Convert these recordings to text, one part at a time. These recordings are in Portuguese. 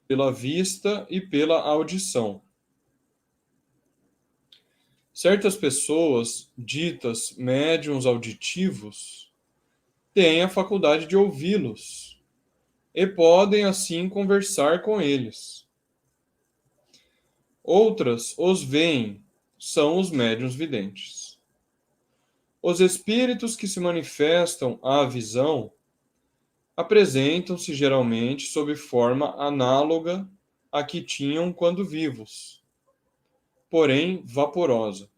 pela vista e pela audição. Certas pessoas, ditas médiuns auditivos, têm a faculdade de ouvi-los e podem, assim, conversar com eles. Outras os veem, são os médiuns videntes. Os espíritos que se manifestam à visão apresentam-se geralmente sob forma análoga à que tinham quando vivos, porém vaporosa.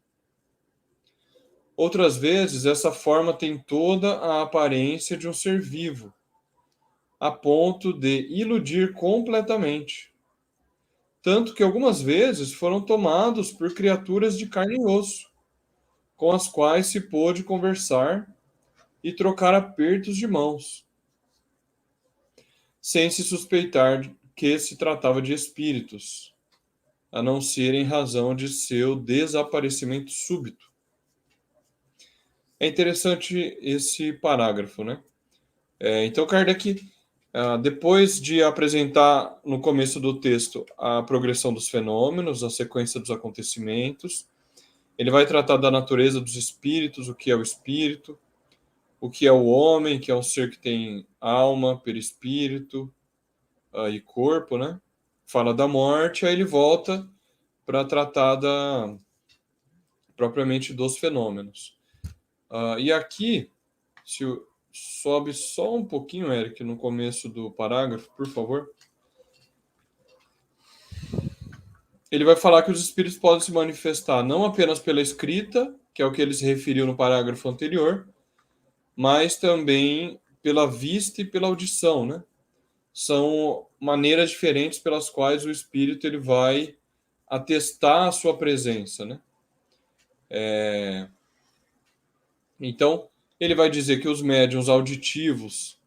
Outras vezes, essa forma tem toda a aparência de um ser vivo, a ponto de iludir completamente. Tanto que algumas vezes foram tomados por criaturas de carne e osso, com as quais se pôde conversar e trocar apertos de mãos, sem se suspeitar que se tratava de espíritos, a não ser em razão de seu desaparecimento súbito. É interessante esse parágrafo, né? Então, Kardec, depois de apresentar no começo do texto a progressão dos fenômenos, a sequência dos acontecimentos, ele vai tratar da natureza dos espíritos, o que é o espírito, o que é o homem, que é um ser que tem alma, perispírito e corpo, né? Fala da morte, aí ele volta para tratar propriamente dos fenômenos. E aqui, se sobe só um pouquinho, Eric, no começo do parágrafo, por favor. Ele vai falar que os espíritos podem se manifestar não apenas pela escrita, que é o que ele se referiu no parágrafo anterior, mas também pela vista e pela audição, né? São maneiras diferentes pelas quais o espírito ele vai atestar a sua presença, né? Então, ele vai dizer que os médiuns auditivos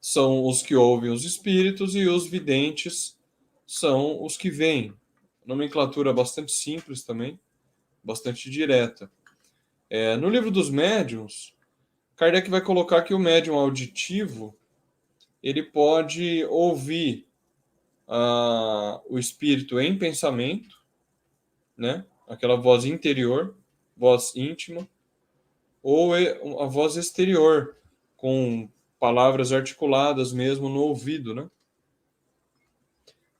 são os que ouvem os espíritos e os videntes são os que veem. Nomenclatura bastante simples também, bastante direta. No livro dos médiuns, Kardec vai colocar que o médium auditivo ele pode ouvir o espírito em pensamento, né? Aquela voz interior, voz íntima, ou a voz exterior, com palavras articuladas mesmo no ouvido, né?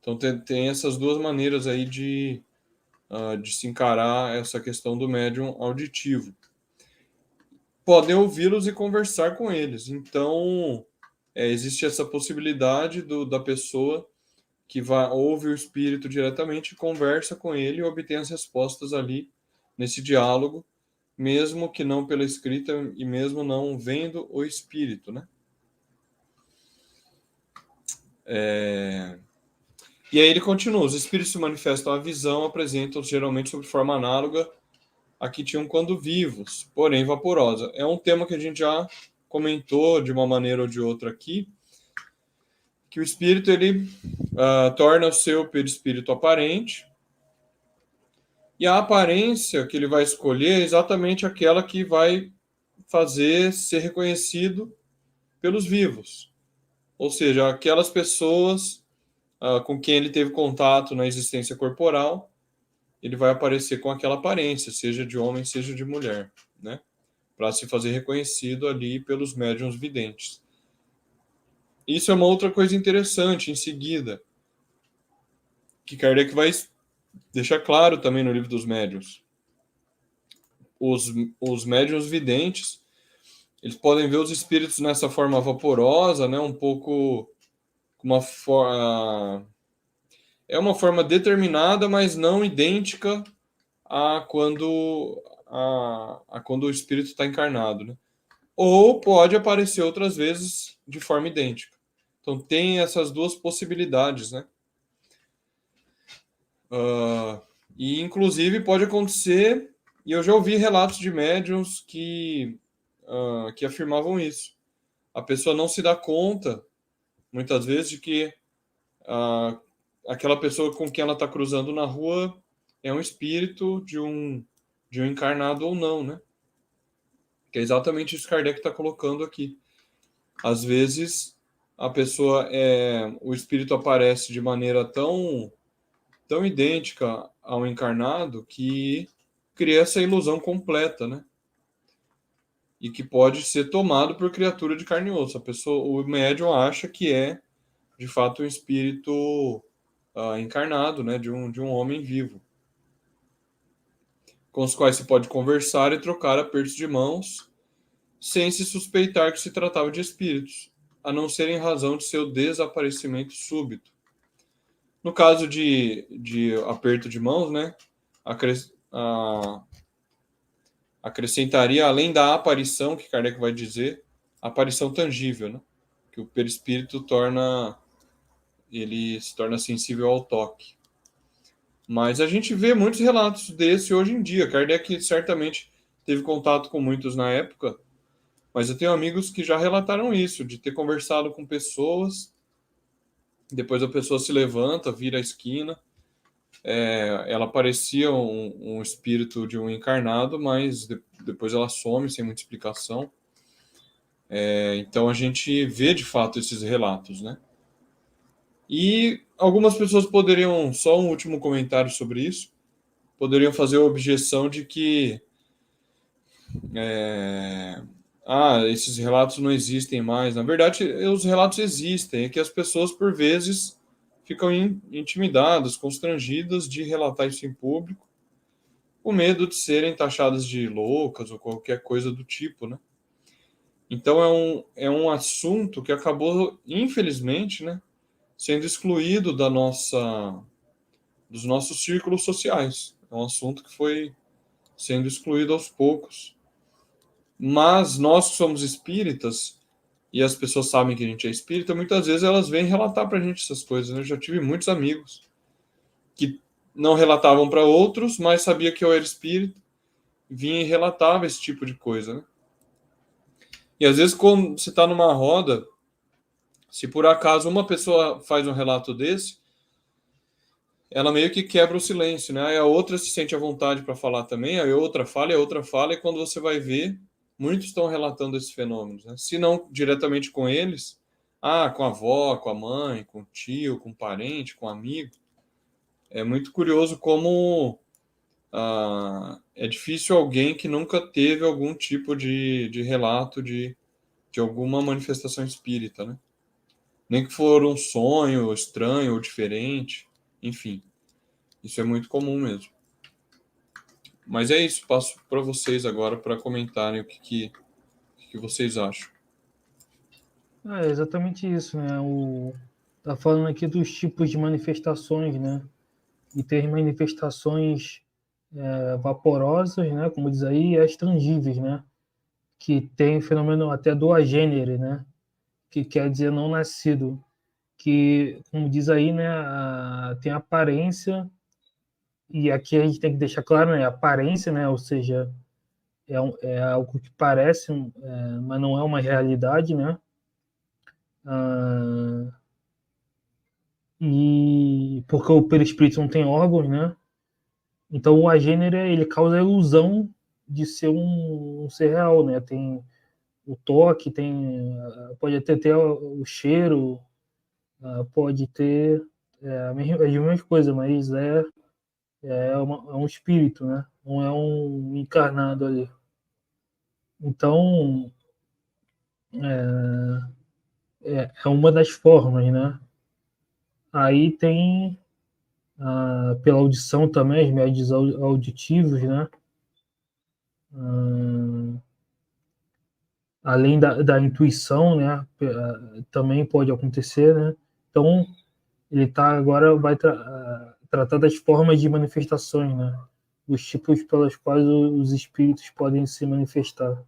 Então tem essas duas maneiras aí de se encarar essa questão do médium auditivo. Podem ouvi-los e conversar com eles. Então, existe essa possibilidade da pessoa que ouve o espírito diretamente, conversa com ele e obtém as respostas ali nesse diálogo, mesmo que não pela escrita e mesmo não vendo o espírito, né? E aí ele continua: os espíritos se manifestam à visão, apresentam-se geralmente sob forma análoga a que tinham quando vivos, porém vaporosa. É um tema que a gente já comentou de uma maneira ou de outra aqui, que o espírito ele torna o seu perispírito aparente, e a aparência que ele vai escolher é exatamente aquela que vai fazer ser reconhecido pelos vivos. Ou seja, aquelas pessoas com quem ele teve contato na existência corporal, ele vai aparecer com aquela aparência, seja de homem, seja de mulher, né? Para se fazer reconhecido ali pelos médiuns videntes. Isso é uma outra coisa interessante em seguida, que Kardec vai deixar claro também no livro dos médiuns. Os médiuns videntes, eles podem ver os espíritos nessa forma vaporosa, né? Um pouco uma forma é uma forma determinada, mas não idêntica a quando o espírito está encarnado, né? Ou pode aparecer outras vezes de forma idêntica. Então tem essas duas possibilidades, né? E inclusive pode acontecer, e eu já ouvi relatos de médiums que afirmavam isso. A pessoa não se dá conta, muitas vezes, de que aquela pessoa com quem ela está cruzando na rua é um espírito de um encarnado ou não, né? Que é exatamente isso que Kardec está colocando aqui. Às vezes, a pessoa o espírito aparece de maneira tão idêntica ao encarnado que cria essa ilusão completa, né? E que pode ser tomado por criatura de carne e osso. O médium acha que é, de fato, um espírito encarnado, né? De um homem vivo, com os quais se pode conversar e trocar apertos de mãos, sem se suspeitar que se tratava de espíritos, a não ser em razão de seu desaparecimento súbito. No caso de aperto de mãos, né, acrescentaria, além da aparição, que Kardec vai dizer, a aparição tangível, né, que o perispírito ele se torna sensível ao toque. Mas a gente vê muitos relatos desse hoje em dia. Kardec certamente teve contato com muitos na época, mas eu tenho amigos que já relataram isso, de ter conversado com pessoas, depois a pessoa se levanta, vira a esquina, ela parecia um espírito de um encarnado, mas depois ela some sem muita explicação. Então a gente vê de fato esses relatos, né? E algumas pessoas poderiam, só um último comentário sobre isso, poderiam fazer a objeção de que esses relatos não existem mais. Na verdade, os relatos existem, é que as pessoas, por vezes, ficam intimidadas, constrangidas de relatar isso em público, com medo de serem taxadas de loucas ou qualquer coisa do tipo, né? Então é um assunto que acabou, infelizmente, né, sendo excluído dos nossos círculos sociais. É um assunto que foi sendo excluído aos poucos. Mas nós que somos espíritas, e as pessoas sabem que a gente é espírita, muitas vezes elas vêm relatar para a gente essas coisas. Né? Eu já tive muitos amigos que não relatavam para outros, mas sabia que eu era espírita, vinha e relatava esse tipo de coisa. Né? E às vezes, quando você está numa roda, se por acaso uma pessoa faz um relato desse, ela meio que quebra o silêncio, né? Aí a outra se sente à vontade para falar também, aí a outra fala, e quando você vai ver, muitos estão relatando esses fenômenos, né? Se não diretamente com eles, com a avó, com a mãe, com o tio, com o parente, com o amigo. É muito curioso como é difícil alguém que nunca teve algum tipo de relato de alguma manifestação espírita, né? Nem que for um sonho estranho ou diferente, enfim. Isso é muito comum mesmo. Mas é isso, passo para vocês agora para comentarem o que vocês acham. É exatamente isso, né? Tá falando aqui dos tipos de manifestações, né? E tem manifestações vaporosas, né? Como diz aí, e as tangíveis, né? Que tem o fenômeno até do agênere, né? Que quer dizer não nascido. Que, como diz aí, né? Tem aparência, e aqui a gente tem que deixar claro, né? Aparência, né? Ou seja, é algo que parece, mas não é uma realidade, né? E porque o perispírito não tem órgãos, né? Então o agênero ele causa a ilusão de ser um ser real, né? Tem o toque, pode até ter o cheiro, pode ter as mesmas coisas, mas é um espírito, né? Não é um encarnado ali. Então é uma das formas, né? Aí tem pela audição também, os médios auditivos, né? Além da intuição, né? Também pode acontecer, né? Então, ele agora vai tratar das formas de manifestações, né? Os tipos pelos quais os espíritos podem se manifestar.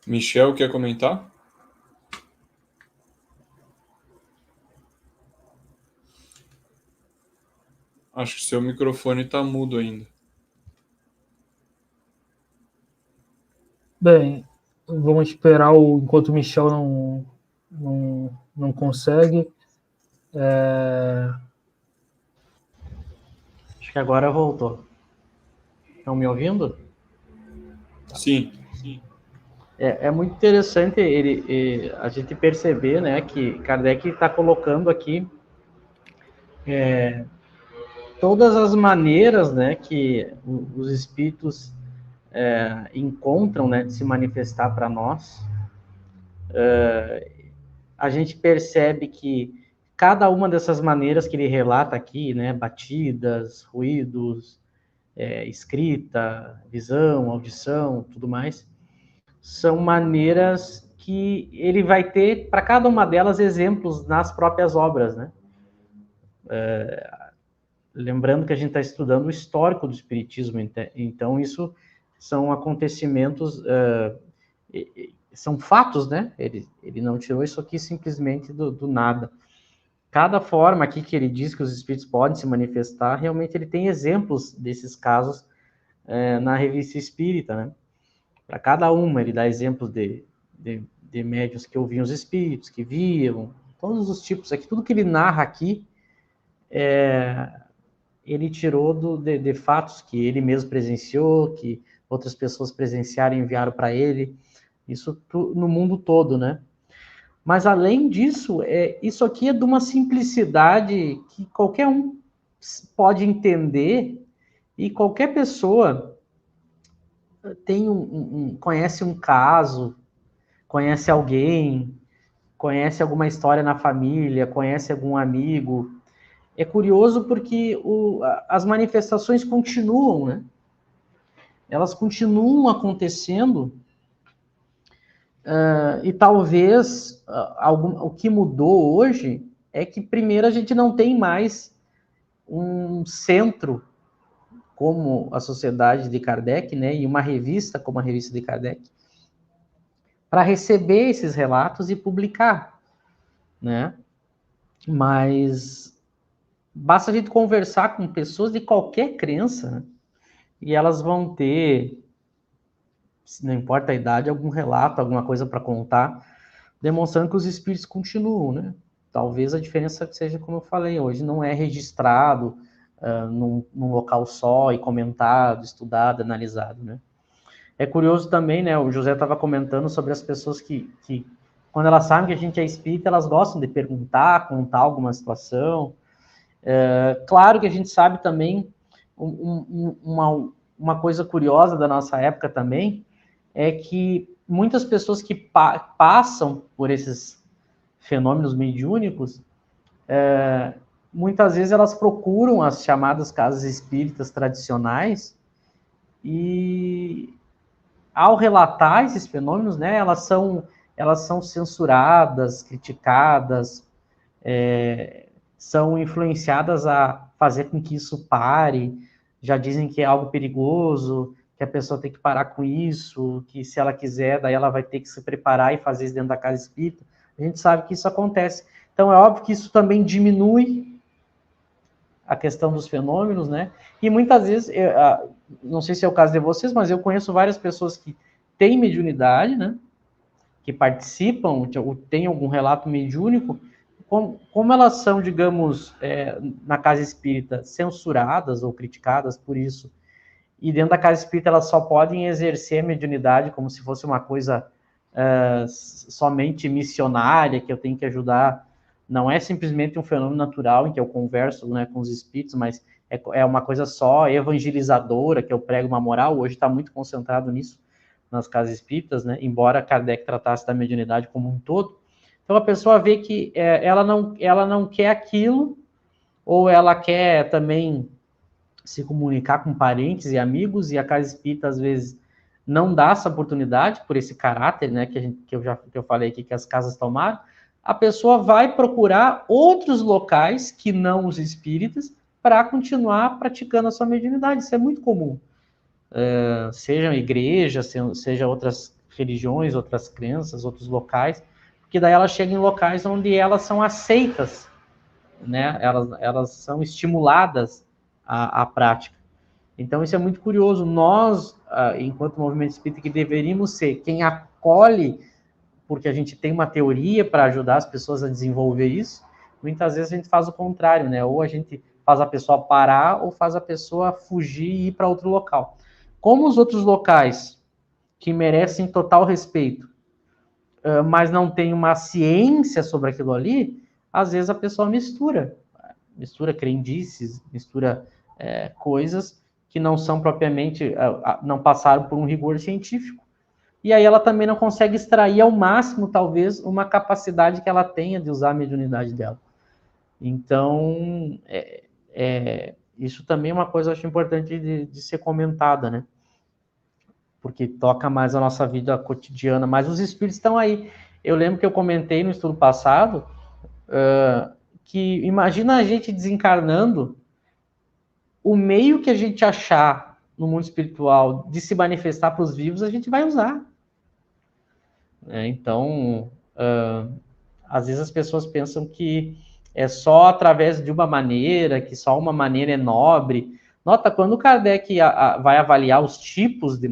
Michel, quer comentar? Acho que seu microfone está mudo ainda. Bem, vamos esperar enquanto o Michel não consegue. que agora voltou. Estão me ouvindo? Sim. É muito interessante a gente perceber, né, que Kardec está colocando aqui todas as maneiras, né, que os espíritos encontram, né, de se manifestar para nós. A gente percebe que cada uma dessas maneiras que ele relata aqui, né, batidas, ruídos, escrita, visão, audição, tudo mais, são maneiras que ele vai ter, para cada uma delas, exemplos nas próprias obras, né? Lembrando que a gente está estudando o histórico do Espiritismo, então isso são acontecimentos, são fatos, né? Ele não tirou isso aqui simplesmente do nada. Cada forma aqui que ele diz que os espíritos podem se manifestar, realmente ele tem exemplos desses casos na Revista Espírita, né? Para cada uma, ele dá exemplos de médiuns que ouviam os espíritos, que viam, todos os tipos aqui, tudo que ele narra aqui, ele tirou de fatos que ele mesmo presenciou, que outras pessoas presenciaram e enviaram para ele, isso no mundo todo, né? Mas, além disso, isso aqui é de uma simplicidade que qualquer um pode entender e qualquer pessoa conhece um caso, conhece alguém, conhece alguma história na família, conhece algum amigo. É curioso porque as manifestações continuam, né? Elas continuam acontecendo e talvez o que mudou hoje é que, primeiro, a gente não tem mais um centro como a Sociedade de Kardec, né, e uma revista como a Revista de Kardec, para receber esses relatos e publicar, né? Mas basta a gente conversar com pessoas de qualquer crença, né? E elas vão ter, não importa a idade, algum relato, alguma coisa para contar, demonstrando que os espíritos continuam, né? Talvez a diferença seja, como eu falei, hoje não é registrado num local só e comentado, estudado, analisado, né? É curioso também, né? O José estava comentando sobre as pessoas que, quando elas sabem que a gente é espírita, elas gostam de perguntar, contar alguma situação. Claro que a gente sabe também uma coisa curiosa da nossa época também, é que muitas pessoas que passam por esses fenômenos mediúnicos, muitas vezes elas procuram as chamadas casas espíritas tradicionais e, ao relatar esses fenômenos, né, elas são censuradas, criticadas, são influenciadas a fazer com que isso pare, já dizem que é algo perigoso, que a pessoa tem que parar com isso, que se ela quiser, daí ela vai ter que se preparar e fazer isso dentro da casa espírita. A gente sabe que isso acontece. Então, é óbvio que isso também diminui a questão dos fenômenos, né? E muitas vezes, não sei se é o caso de vocês, mas eu conheço várias pessoas que têm mediunidade, né? Que participam, têm algum relato mediúnico, como elas são, digamos, na casa espírita, censuradas ou criticadas por isso, e dentro da casa espírita elas só podem exercer a mediunidade como se fosse uma coisa somente missionária, que eu tenho que ajudar. Não é simplesmente um fenômeno natural em que eu converso, né, com os espíritos, mas é uma coisa só evangelizadora, que eu prego uma moral. Hoje está muito concentrado nisso nas casas espíritas, né, embora Kardec tratasse da mediunidade como um todo. Então a pessoa vê que ela não quer aquilo, ou ela quer também se comunicar com parentes e amigos, e a casa espírita às vezes não dá essa oportunidade por esse caráter, né, que eu falei aqui que as casas tomaram. A pessoa vai procurar outros locais que não os espíritas para continuar praticando a sua mediunidade. Isso é muito comum. Seja igreja, seja outras religiões, outras crenças, outros locais, porque daí elas chegam em locais onde elas são aceitas, né? Elas são estimuladas à prática. Então, isso é muito curioso. Nós, enquanto movimento espírita, que deveríamos ser quem acolhe, porque a gente tem uma teoria para ajudar as pessoas a desenvolver isso, muitas vezes a gente faz o contrário, né? Ou a gente faz a pessoa parar ou faz a pessoa fugir e ir para outro local. Como os outros locais que merecem total respeito, mas não tem uma ciência sobre aquilo ali, às vezes a pessoa mistura crendices, mistura coisas que não são propriamente, não passaram por um rigor científico. E aí ela também não consegue extrair ao máximo, talvez, uma capacidade que ela tenha de usar a mediunidade dela. Então, isso também é uma coisa, eu acho importante de ser comentada, né? Porque toca mais a nossa vida cotidiana, mas os espíritos estão aí. Eu lembro que eu comentei no estudo passado que imagina a gente desencarnando, o meio que a gente achar no mundo espiritual de se manifestar para os vivos, a gente vai usar. Então, às vezes as pessoas pensam que é só através de uma maneira, que só uma maneira é nobre. Nota, quando o Kardec vai avaliar os tipos de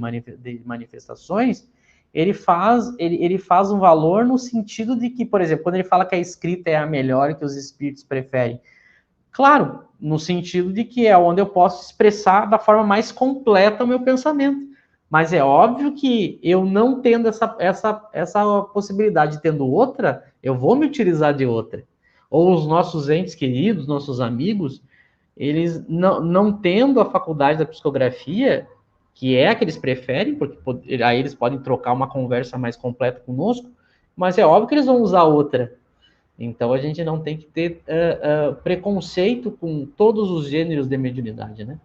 manifestações, ele faz um valor no sentido de que, por exemplo, quando ele fala que a escrita é a melhor que os espíritos preferem, claro, no sentido de que é onde eu posso expressar da forma mais completa o meu pensamento. Mas é óbvio que eu não tendo essa possibilidade, tendo outra, eu vou me utilizar de outra. Ou os nossos entes queridos, nossos amigos, eles não tendo a faculdade da psicografia, que é a que eles preferem, porque aí eles podem trocar uma conversa mais completa conosco, mas é óbvio que eles vão usar outra. Então a gente não tem que ter preconceito com todos os gêneros de mediunidade, né?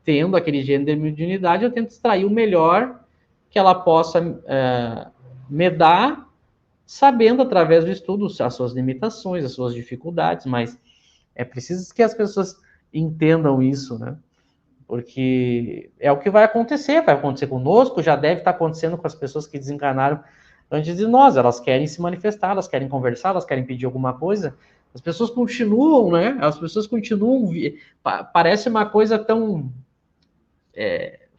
Tendo aquele gênero de mediunidade, eu tento extrair o melhor que ela possa me dar, sabendo através do estudo as suas limitações, as suas dificuldades, mas é preciso que as pessoas entendam isso, né? Porque é o que vai acontecer conosco, já deve estar acontecendo com as pessoas que desencarnaram antes de nós. Elas querem se manifestar, elas querem conversar, elas querem pedir alguma coisa. As pessoas continuam, né? As pessoas continuam. Parece uma coisa tão.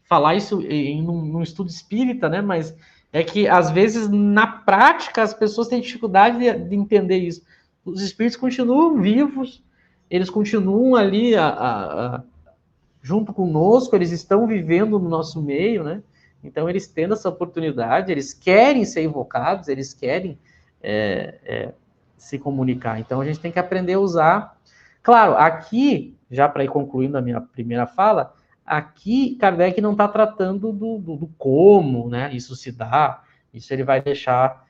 Falar isso num estudo espírita, né? Mas é que, às vezes, na prática, as pessoas têm dificuldade de entender isso. Os espíritos continuam vivos, eles continuam ali junto conosco, eles estão vivendo no nosso meio, né? Então, eles tendo essa oportunidade, eles querem ser invocados, eles querem se comunicar. Então, a gente tem que aprender a usar. Claro, aqui, já para ir concluindo a minha primeira fala, aqui Kardec não está tratando do como, né? Isso se dá, isso ele vai deixar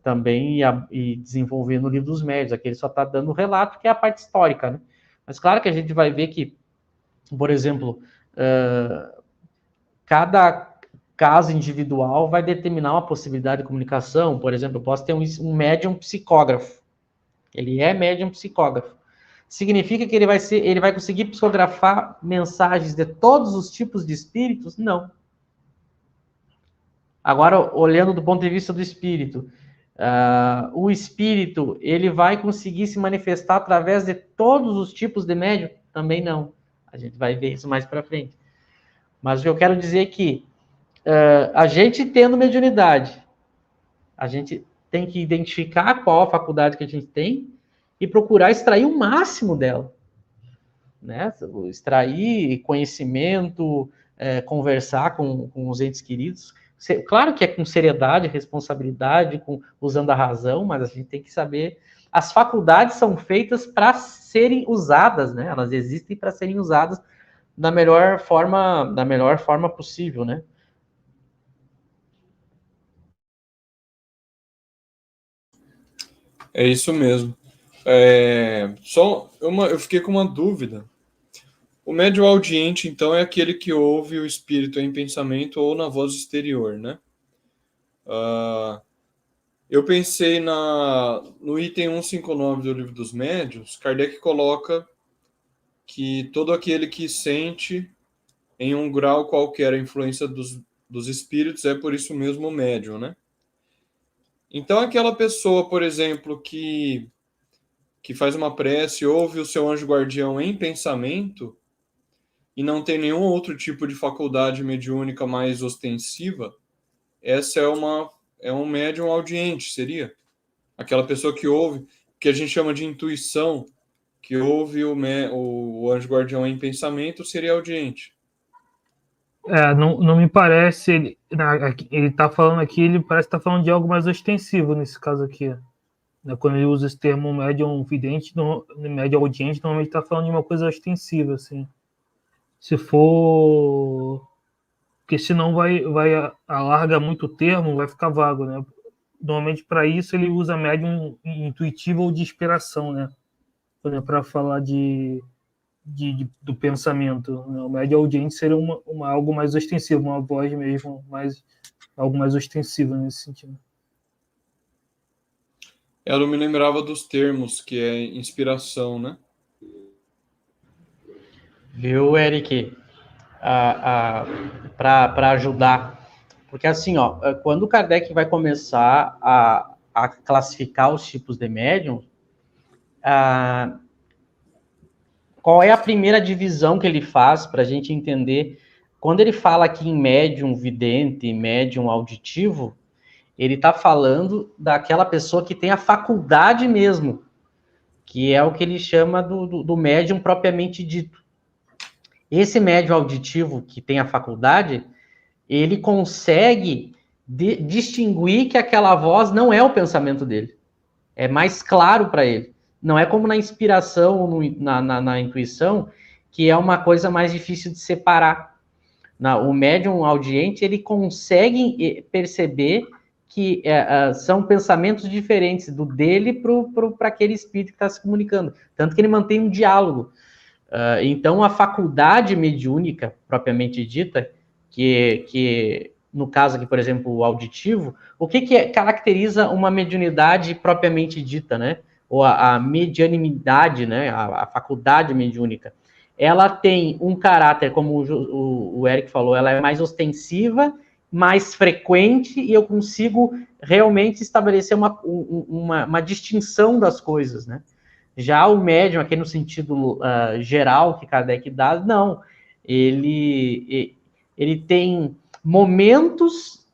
também e desenvolver no livro dos médios. Aqui ele só está dando o relato, que é a parte histórica, né? Mas claro que a gente vai ver que, por exemplo, cada caso individual vai determinar uma possibilidade de comunicação. Por exemplo, eu posso ter um médium psicógrafo. Ele é médium psicógrafo. Significa que ele vai conseguir psicografar mensagens de todos os tipos de espíritos? Não. Agora, olhando do ponto de vista do espírito, o espírito, ele vai conseguir se manifestar através de todos os tipos de médium? Também não. A gente vai ver isso mais para frente. Mas o que eu quero dizer é que a gente tendo mediunidade, a gente tem que identificar qual a faculdade que a gente tem e procurar extrair o máximo dela. Né? Extrair conhecimento, conversar com os entes queridos. Claro que é com seriedade, responsabilidade, usando a razão, mas a gente tem que saber. As faculdades são feitas para serem usadas, né? Elas existem para serem usadas da melhor forma possível, né? É isso mesmo. Eu fiquei com uma dúvida. O médium audiente, então, é aquele que ouve o espírito em pensamento ou na voz exterior, né? Eu pensei no item 159 do Livro dos Médiuns, Kardec coloca que todo aquele que sente em um grau qualquer a influência dos espíritos é por isso mesmo médium, né? Então, aquela pessoa, por exemplo, que faz uma prece, ouve o seu anjo guardião em pensamento e não tem nenhum outro tipo de faculdade mediúnica mais ostensiva, essa é um médium audiente, seria? Aquela pessoa que ouve, que a gente chama de intuição, que ouve o anjo guardião em pensamento seria audiente. Não me parece, ele tá falando aqui, ele parece que tá falando de algo mais ostensivo nesse caso aqui. Né? Quando ele usa esse termo médium vidente, médium audiente, normalmente tá falando de uma coisa ostensiva, assim. Se for... Porque senão vai alarga muito o termo, vai ficar vago, né? Normalmente para isso ele usa médium intuitivo ou de inspiração, né? Para falar do pensamento. Né? O médium audiente seria algo mais ostensivo, uma voz mesmo, algo mais ostensivo nesse sentido. Eu não me lembrava dos termos, que é inspiração, né? Viu, Eric? Para ajudar. Porque assim, ó, quando o Kardec vai começar a classificar os tipos de médium, qual é a primeira divisão que ele faz para a gente entender? Quando ele fala aqui em médium vidente, médium auditivo, ele está falando daquela pessoa que tem a faculdade mesmo, que é o que ele chama do médium propriamente dito. Esse médium auditivo que tem a faculdade, ele consegue distinguir que aquela voz não é o pensamento dele. É mais claro para ele. Não é como na inspiração ou na intuição, que é uma coisa mais difícil de separar. O médium audiente, ele consegue perceber que são pensamentos diferentes do dele para aquele espírito que está se comunicando. Tanto que ele mantém um diálogo. Então, a faculdade mediúnica, propriamente dita, que no caso aqui, por exemplo, o auditivo, o que caracteriza uma mediunidade propriamente dita, né? Ou a medianimidade, né? A faculdade mediúnica. Ela tem um caráter, como o Eric falou, ela é mais ostensiva, mais frequente, e eu consigo realmente estabelecer uma distinção das coisas, né? Já o médium, aqui no sentido geral que Kardec dá, não. Ele tem momentos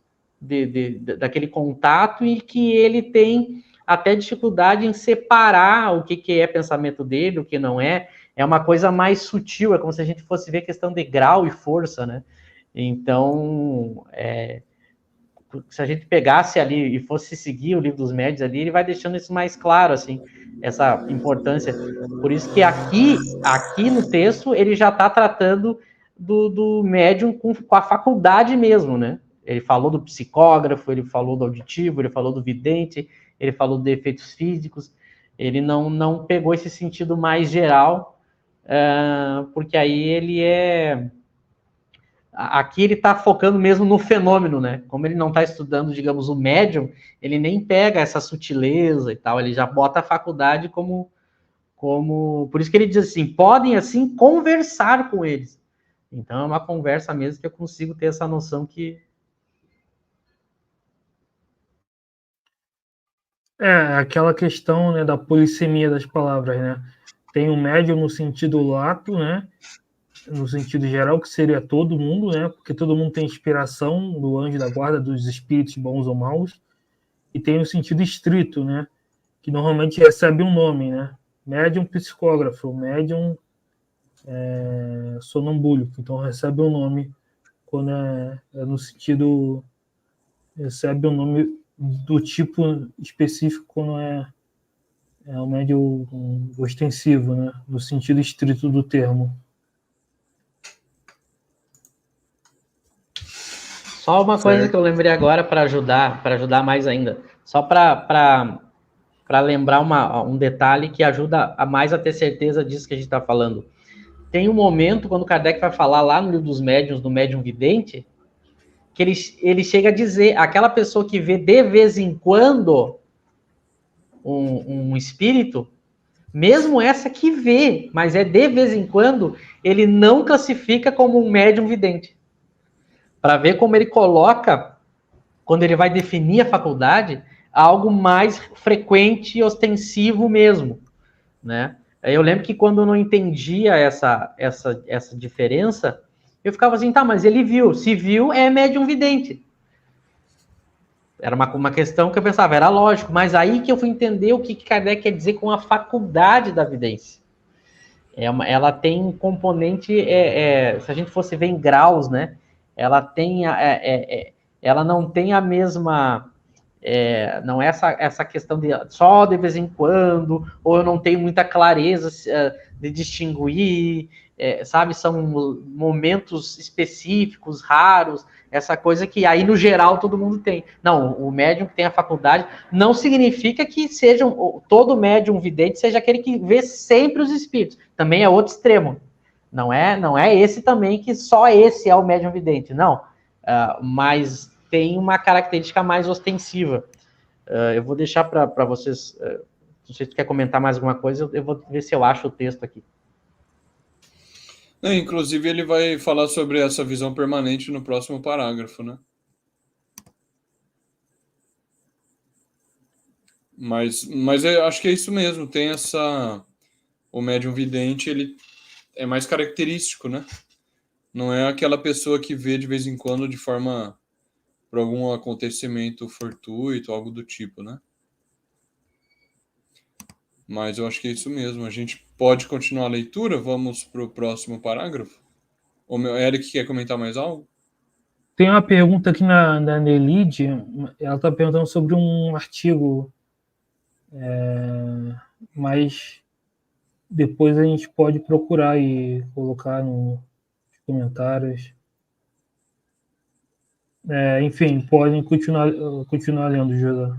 daquele contato e que ele tem até dificuldade em separar o que é pensamento dele, o que não é. É uma coisa mais sutil, é como se a gente fosse ver questão de grau e força, né? Então, se a gente pegasse ali e fosse seguir o livro dos médiuns ali, ele vai deixando isso mais claro, assim, essa importância. Por isso que aqui no texto, ele já está tratando do médium com a faculdade mesmo, né? Ele falou do psicógrafo, ele falou do auditivo, ele falou do vidente, ele falou de efeitos físicos, ele não pegou esse sentido mais geral, porque aí ele aqui ele está focando mesmo no fenômeno, né? Como ele não está estudando, digamos, o médium, ele nem pega essa sutileza e tal, ele já bota a faculdade como... Por isso que ele diz assim, podem, assim, conversar com eles. Então, é uma conversa mesmo que eu consigo ter essa noção que... Aquela questão, né, da polissemia das palavras, né? Tem o médium no sentido lato, né? No sentido geral, que seria todo mundo, né? Porque todo mundo tem inspiração do anjo da guarda, dos espíritos bons ou maus. E tem o sentido estrito, né? Que normalmente recebe um nome, né? Médium psicógrafo, médium sonambúlico. Então recebe um nome quando é no sentido... Recebe um nome do tipo específico quando é um médium ostensivo, né? No sentido estrito do termo. Só uma coisa que eu lembrei agora para ajudar mais ainda. Só para lembrar um detalhe que ajuda mais a ter certeza disso que a gente está falando. Tem um momento, quando Kardec vai falar lá no livro dos médiuns, do médium vidente, que ele chega a dizer, aquela pessoa que vê de vez em quando um espírito, mesmo essa que vê, mas é de vez em quando, ele não classifica como um médium vidente. Para ver como ele coloca, quando ele vai definir a faculdade, algo mais frequente e ostensivo mesmo, né? Eu lembro que quando eu não entendia essa diferença, eu ficava assim, tá, mas ele viu. Se viu, é médium vidente. Era uma questão que eu pensava, era lógico, mas aí que eu fui entender o que Kardec quer dizer com a faculdade da vidência. Ela tem um componente, se a gente fosse ver em graus, né? Ela tem, ela não tem a mesma, não é essa questão de só de vez em quando, ou eu não tenho muita clareza de distinguir, sabe? São momentos específicos, raros, essa coisa que aí no geral todo mundo tem. Não, o médium que tem a faculdade não significa que seja todo médium vidente seja aquele que vê sempre os espíritos. Também é outro extremo. Não é esse também que só esse é o médium vidente, não. Mas tem uma característica mais ostensiva. Eu vou deixar para vocês. Não sei se tu quer comentar mais alguma coisa, eu vou ver se eu acho o texto aqui. Inclusive, ele vai falar sobre essa visão permanente no próximo parágrafo, né? Mas eu acho que é isso mesmo. Tem essa... O médium vidente, ele é mais característico, né? Não é aquela pessoa que vê de vez em quando de forma... por algum acontecimento fortuito, algo do tipo, né? Mas eu acho que é isso mesmo. A gente pode continuar a leitura? Vamos para o próximo parágrafo? O meu Eric quer comentar mais algo? Tem uma pergunta aqui na Nelide, ela está perguntando sobre um artigo, mas depois a gente pode procurar e colocar nos comentários. Enfim, podem continuar lendo, José.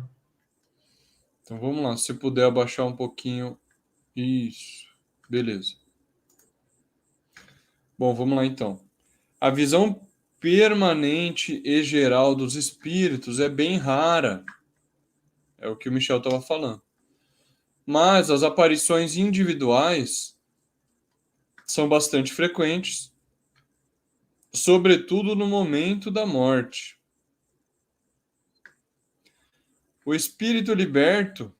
Então vamos lá, se puder abaixar um pouquinho. Isso, beleza. Bom, vamos lá então. A visão permanente e geral dos espíritos é bem rara. É o que o Michel estava falando. Mas as aparições individuais são bastante frequentes, sobretudo no momento da morte. O espírito liberto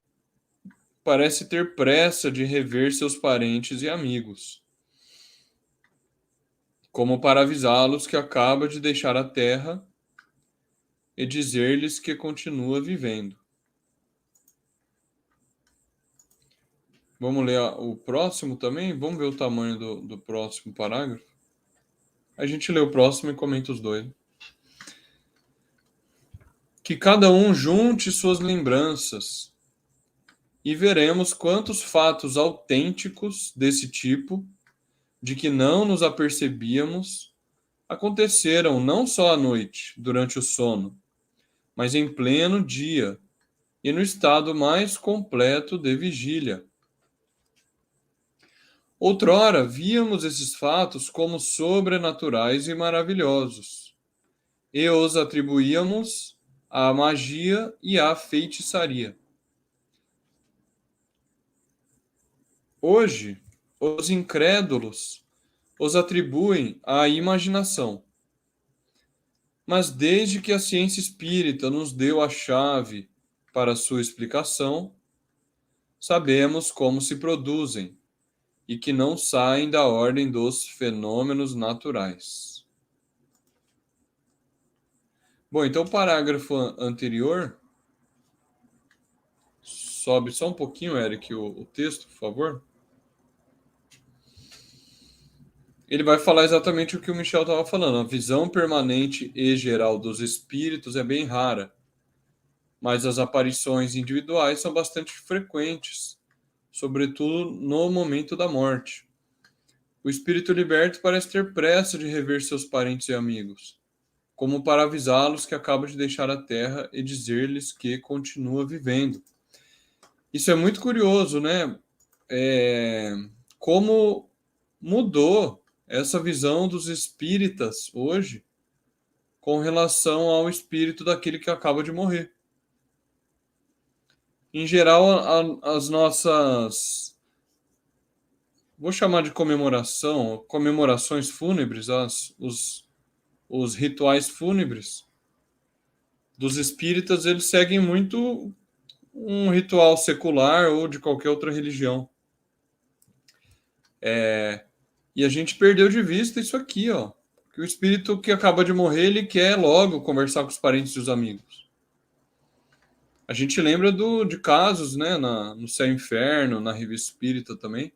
parece ter pressa de rever seus parentes e amigos, como para avisá-los que acaba de deixar a terra e dizer-lhes que continua vivendo. Vamos ler o próximo também? Vamos ver o tamanho do próximo parágrafo? A gente lê o próximo e comenta os dois. Que cada um junte suas lembranças e veremos quantos fatos autênticos desse tipo, de que não nos apercebíamos, aconteceram não só à noite, durante o sono, mas em pleno dia e no estado mais completo de vigília. Outrora, víamos esses fatos como sobrenaturais e maravilhosos, e os atribuíamos à magia e à feitiçaria. Hoje, os incrédulos os atribuem à imaginação. Mas desde que a ciência espírita nos deu a chave para sua explicação, sabemos como se produzem e que não saem da ordem dos fenômenos naturais. Bom, então o parágrafo anterior, sobe só um pouquinho, Eric, o texto, por favor. Ele vai falar exatamente o que o Michel estava falando. A visão permanente e geral dos espíritos é bem rara, mas as aparições individuais são bastante frequentes, sobretudo no momento da morte. O espírito liberto parece ter pressa de rever seus parentes e amigos, como para avisá-los que acaba de deixar a terra e dizer-lhes que continua vivendo. Isso é muito curioso, né? Como mudou essa visão dos espíritas hoje com relação ao espírito daquele que acaba de morrer. Em geral, as nossas, vou chamar de comemorações fúnebres, os rituais fúnebres dos espíritas, eles seguem muito um ritual secular ou de qualquer outra religião. E a gente perdeu de vista isso aqui, ó. Que o espírito que acaba de morrer, ele quer logo conversar com os parentes e os amigos. A gente lembra de casos, né, no Céu e Inferno, na Revista Espírita também,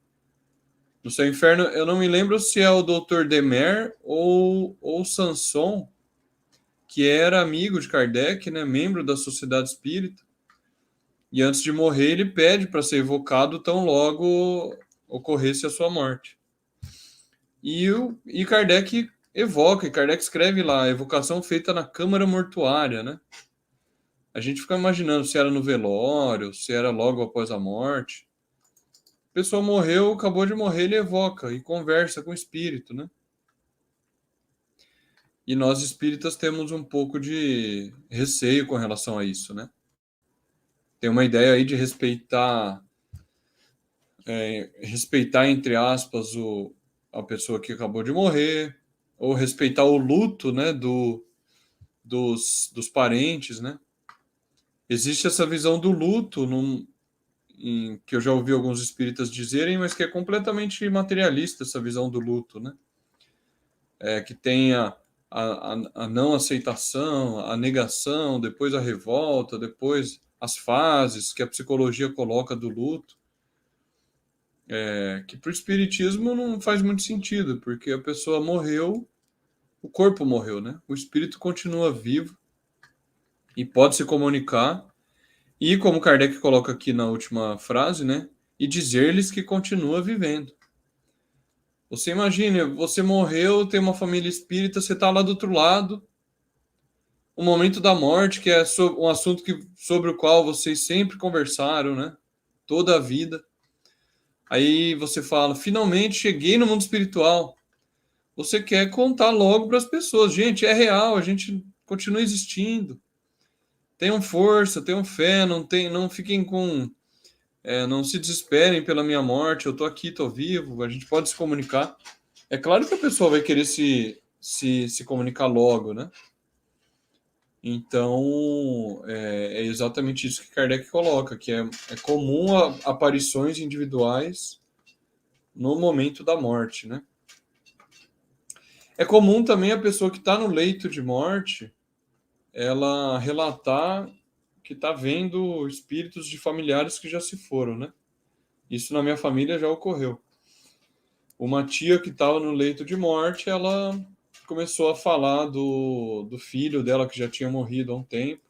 No Céu e Inferno, eu não me lembro se é o Dr. Demer ou Sanson, que era amigo de Kardec, né, membro da Sociedade Espírita, e antes de morrer ele pede para ser evocado tão logo ocorresse a sua morte. E Kardec evoca, e Kardec escreve lá, a evocação feita na Câmara Mortuária, né? A gente fica imaginando se era no velório, se era logo após a morte. A pessoa morreu, acabou de morrer, ele evoca e conversa com o espírito, né? E nós espíritas temos um pouco de receio com relação a isso, né? Tem uma ideia aí de respeitar, entre aspas, a pessoa que acabou de morrer, ou respeitar o luto, né, dos parentes, né? Existe essa visão do luto que eu já ouvi alguns espíritas dizerem, mas que é completamente materialista essa visão do luto, né? Que tem a não aceitação, a negação, depois a revolta, depois as fases que a psicologia coloca do luto, que para o espiritismo não faz muito sentido, porque a pessoa morreu, o corpo morreu, né? O espírito continua vivo e pode se comunicar, e como Kardec coloca aqui na última frase, né? E dizer-lhes que continua vivendo. Você imagina, você morreu, tem uma família espírita, você está lá do outro lado, o momento da morte, que é um assunto sobre o qual vocês sempre conversaram, né? Toda a vida. Aí você fala, finalmente cheguei no mundo espiritual. Você quer contar logo para as pessoas, gente, é real, a gente continua existindo. Tenham força, tenham fé, não fiquem com, não se desesperem pela minha morte. Eu estou aqui, estou vivo, a gente pode se comunicar. É claro que a pessoa vai querer se comunicar logo, né? Então, é exatamente isso que Kardec coloca, que é comum aparições individuais no momento da morte, né? É comum também a pessoa que está no leito de morte, ela relatar que está vendo espíritos de familiares que já se foram, né? Isso na minha família já ocorreu. Uma tia que estava no leito de morte, ela começou a falar do filho dela que já tinha morrido há um tempo.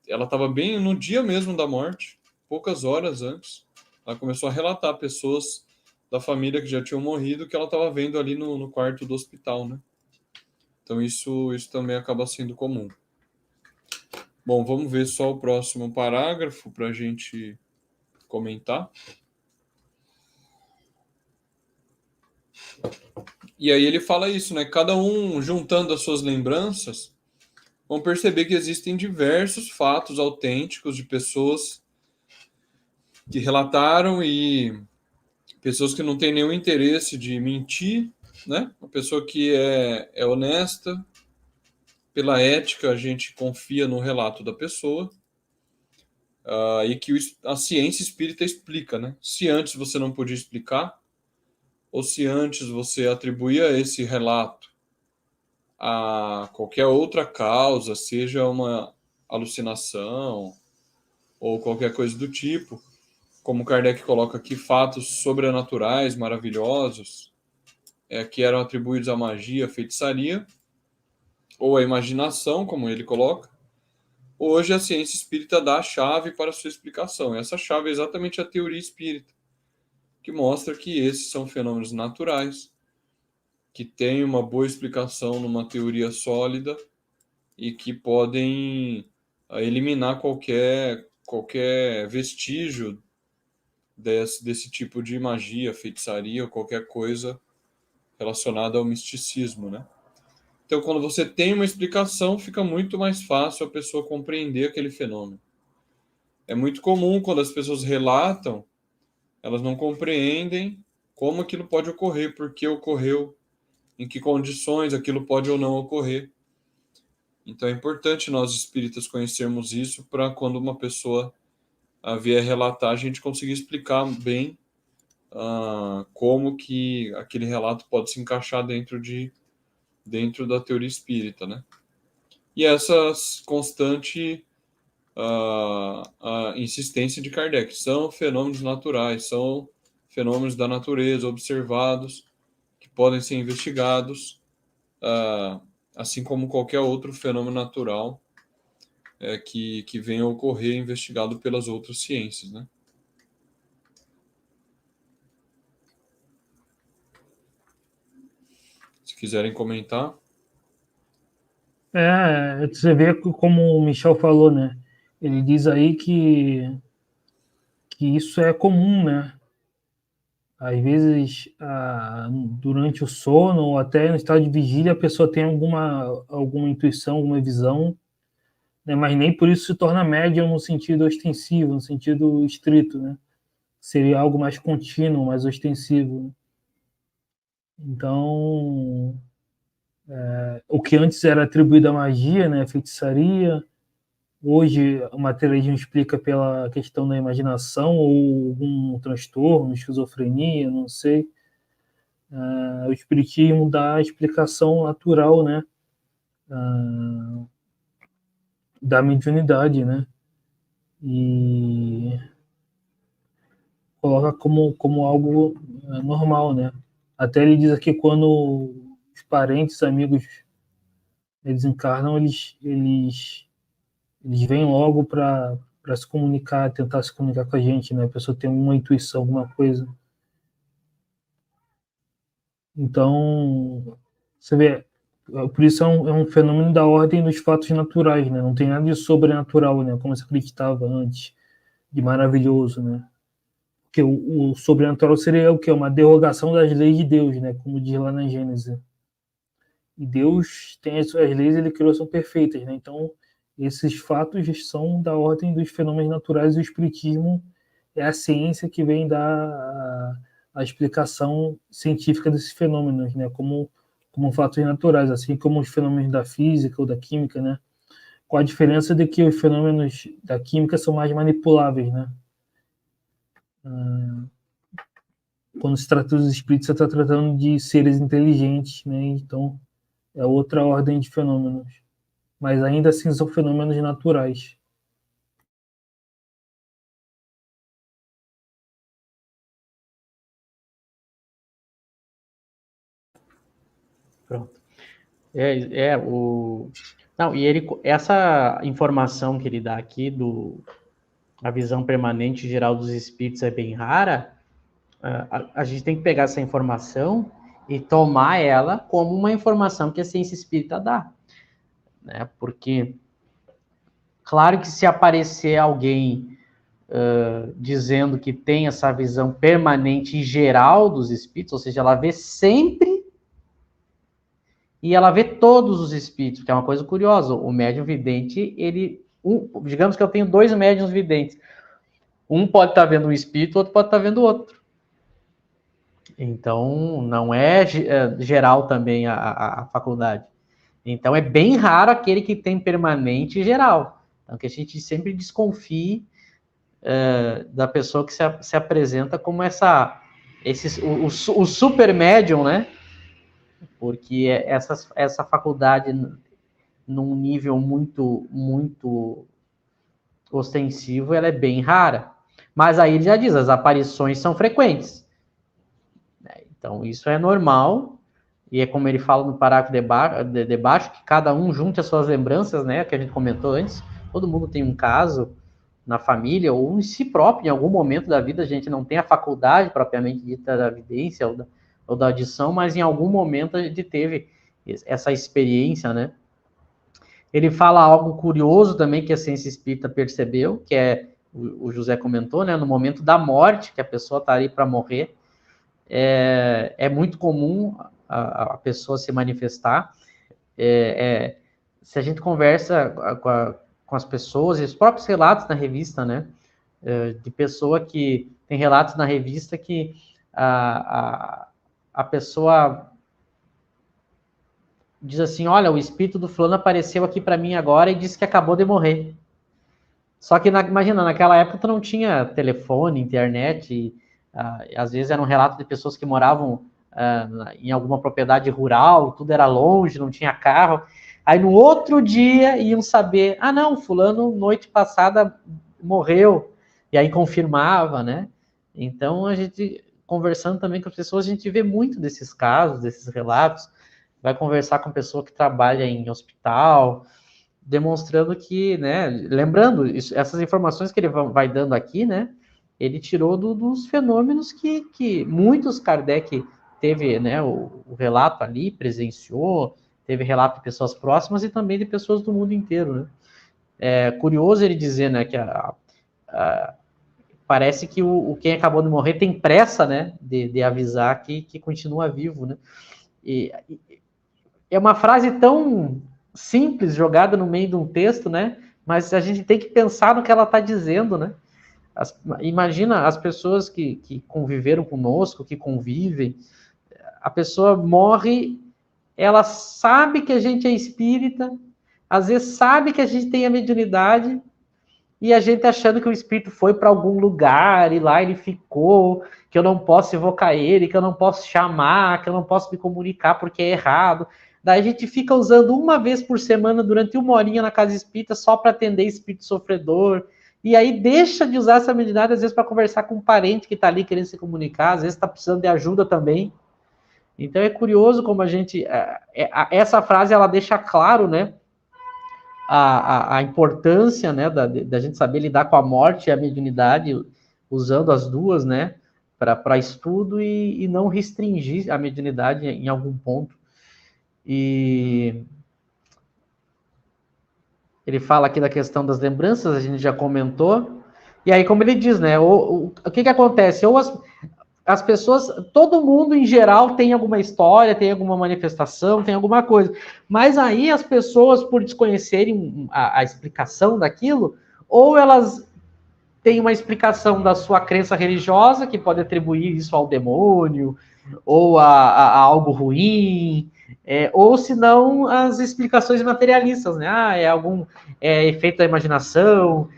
Ela estava bem no dia mesmo da morte, poucas horas antes. Ela começou a relatar pessoas da família que já tinham morrido que ela estava vendo ali no quarto do hospital, né? Então isso também acaba sendo comum. Bom, vamos ver só o próximo parágrafo para a gente comentar. E aí ele fala isso, né? Cada um juntando as suas lembranças, vão perceber que existem diversos fatos autênticos de pessoas que relataram e pessoas que não têm nenhum interesse de mentir, né? Uma pessoa que é honesta, pela ética a gente confia no relato da pessoa, e que a ciência espírita explica, né? Se antes você não podia explicar, ou se antes você atribuía esse relato a qualquer outra causa, seja uma alucinação ou qualquer coisa do tipo, como Kardec coloca aqui, fatos sobrenaturais, maravilhosos, que eram atribuídos à magia, à feitiçaria, ou à imaginação, como ele coloca. Hoje a ciência espírita dá a chave para a sua explicação. E essa chave é exatamente a teoria espírita, que mostra que esses são fenômenos naturais, que têm uma boa explicação numa teoria sólida e que podem eliminar qualquer vestígio desse tipo de magia, feitiçaria ou qualquer coisa relacionada ao misticismo, né? Então, quando você tem uma explicação, fica muito mais fácil a pessoa compreender aquele fenômeno. É muito comum quando as pessoas relatam, elas não compreendem como aquilo pode ocorrer, por que ocorreu, em que condições aquilo pode ou não ocorrer. Então é importante nós espíritas conhecermos isso para quando uma pessoa vier relatar, a gente conseguir explicar bem como que aquele relato pode se encaixar dentro da teoria espírita, né? E essa constante insistência de Kardec, são fenômenos naturais, são fenômenos da natureza observados, que podem ser investigados, assim como qualquer outro fenômeno natural que venha a ocorrer investigado pelas outras ciências, né? Se quiserem comentar. Você vê como o Michel falou, né? Ele diz aí que isso é comum, né? Às vezes, durante o sono ou até no estado de vigília, a pessoa tem alguma intuição, alguma visão, né? Mas nem por isso se torna médium no sentido ostensivo, no sentido estrito, né? Seria algo mais contínuo, mais ostensivo. Então, o que antes era atribuído à magia, né? Feitiçaria, hoje o materialismo explica pela questão da imaginação ou algum transtorno, esquizofrenia, não sei. O espiritismo dá a explicação natural, né, da mediunidade, né, e coloca como algo normal, né. Até ele diz aqui quando os parentes, amigos, eles encarnam, eles vêm logo para se comunicar, tentar se comunicar com a gente, né, a pessoa tem uma intuição, alguma coisa. Então, você vê, por isso é um fenômeno da ordem dos fatos naturais, né? Não tem nada de sobrenatural, né? Como se acreditava antes, de maravilhoso, né? Porque o sobrenatural seria o quê? Uma derrogação das leis de Deus, né? Como diz lá na Gênesis. E Deus tem as suas leis, ele criou, são perfeitas, né? Então, esses fatos são da ordem dos fenômenos naturais e o espiritismo é a ciência que vem dar a explicação científica desses fenômenos, né? Como fatos naturais, assim como os fenômenos da física ou da química, né? Com a diferença de que os fenômenos da química são mais manipuláveis, né? Quando se trata dos espíritos, você está tratando de seres inteligentes, né? Então, é outra ordem de fenômenos. Mas ainda assim são fenômenos naturais. Pronto. Não, e essa informação que ele dá aqui a visão permanente geral dos espíritos é bem rara. A gente tem que pegar essa informação e tomar ela como uma informação que a ciência espírita dá, né? Porque, claro que se aparecer alguém dizendo que tem essa visão permanente e geral dos espíritos, ou seja, ela vê sempre e ela vê todos os espíritos, que é uma coisa curiosa. O médium vidente, digamos que eu tenho 2 médiums videntes. Um pode estar vendo um espírito, o outro pode estar vendo o outro. Então, não é geral também a faculdade. Então, é bem raro aquele que tem permanente e geral. Então, que a gente sempre desconfie da pessoa que se apresenta como o super médium, né? Porque essa faculdade, num nível muito, muito ostensivo, ela é bem rara. Mas aí ele já diz, as aparições são frequentes. Então, isso é normal, e é como ele fala no parágrafo de baixo, que cada um junte as suas lembranças, né, que a gente comentou antes. Todo mundo tem um caso na família, ou em si próprio, em algum momento da vida. A gente não tem a faculdade propriamente dita da evidência ou da audição, mas em algum momento a gente teve essa experiência, né? Ele fala algo curioso também que a ciência espírita percebeu, que o José comentou, né? No momento da morte, que a pessoa está ali para morrer, é muito comum a pessoa se manifestar. Se a gente conversa com as pessoas, e os próprios relatos na revista, né? De pessoa que tem relatos na revista que a pessoa diz assim, olha, o espírito do fulano apareceu aqui para mim agora e disse que acabou de morrer. Só que, imagina, naquela época não tinha telefone, internet, e às vezes era um relato de pessoas que moravam em alguma propriedade rural, tudo era longe, não tinha carro. Aí no outro dia iam saber, não, fulano noite passada morreu, e aí confirmava, né? Então a gente conversando também com as pessoas, a gente vê muito desses casos, desses relatos, vai conversar com pessoa que trabalha em hospital, demonstrando que, né, lembrando, essas informações que ele vai dando aqui, né, ele tirou dos fenômenos que muitos Kardec teve, né, o relato ali, presenciou, teve relato de pessoas próximas e também de pessoas do mundo inteiro, né. É curioso ele dizer, né, que parece que quem acabou de morrer tem pressa, né, de avisar que continua vivo, né. E é uma frase tão simples, jogada no meio de um texto, né, mas a gente tem que pensar no que ela está dizendo, né. Imagina as pessoas que conviveram conosco, que convivem, a pessoa morre, ela sabe que a gente é espírita, às vezes sabe que a gente tem a mediunidade, e a gente achando que o espírito foi para algum lugar, e lá ele ficou, que eu não posso evocar ele, que eu não posso chamar, que eu não posso me comunicar porque é errado. Daí a gente fica usando uma vez por semana, durante 1 horinha na casa espírita, só para atender espírito sofredor, e aí deixa de usar essa mediunidade, às vezes, para conversar com um parente que está ali querendo se comunicar, às vezes está precisando de ajuda também. Então é curioso como a gente... essa frase, ela deixa claro, né, a importância, né, da gente saber lidar com a morte e a mediunidade, usando as duas, né, para estudo e não restringir a mediunidade em algum ponto. E ele fala aqui da questão das lembranças, a gente já comentou. E aí, como ele diz, né, o que acontece? Ou as pessoas, todo mundo em geral tem alguma história, tem alguma manifestação, tem alguma coisa. Mas aí as pessoas, por desconhecerem a explicação daquilo, ou elas têm uma explicação da sua crença religiosa, que pode atribuir isso ao demônio, ou a algo ruim, ou se não as explicações materialistas, né? É algum efeito da imaginação,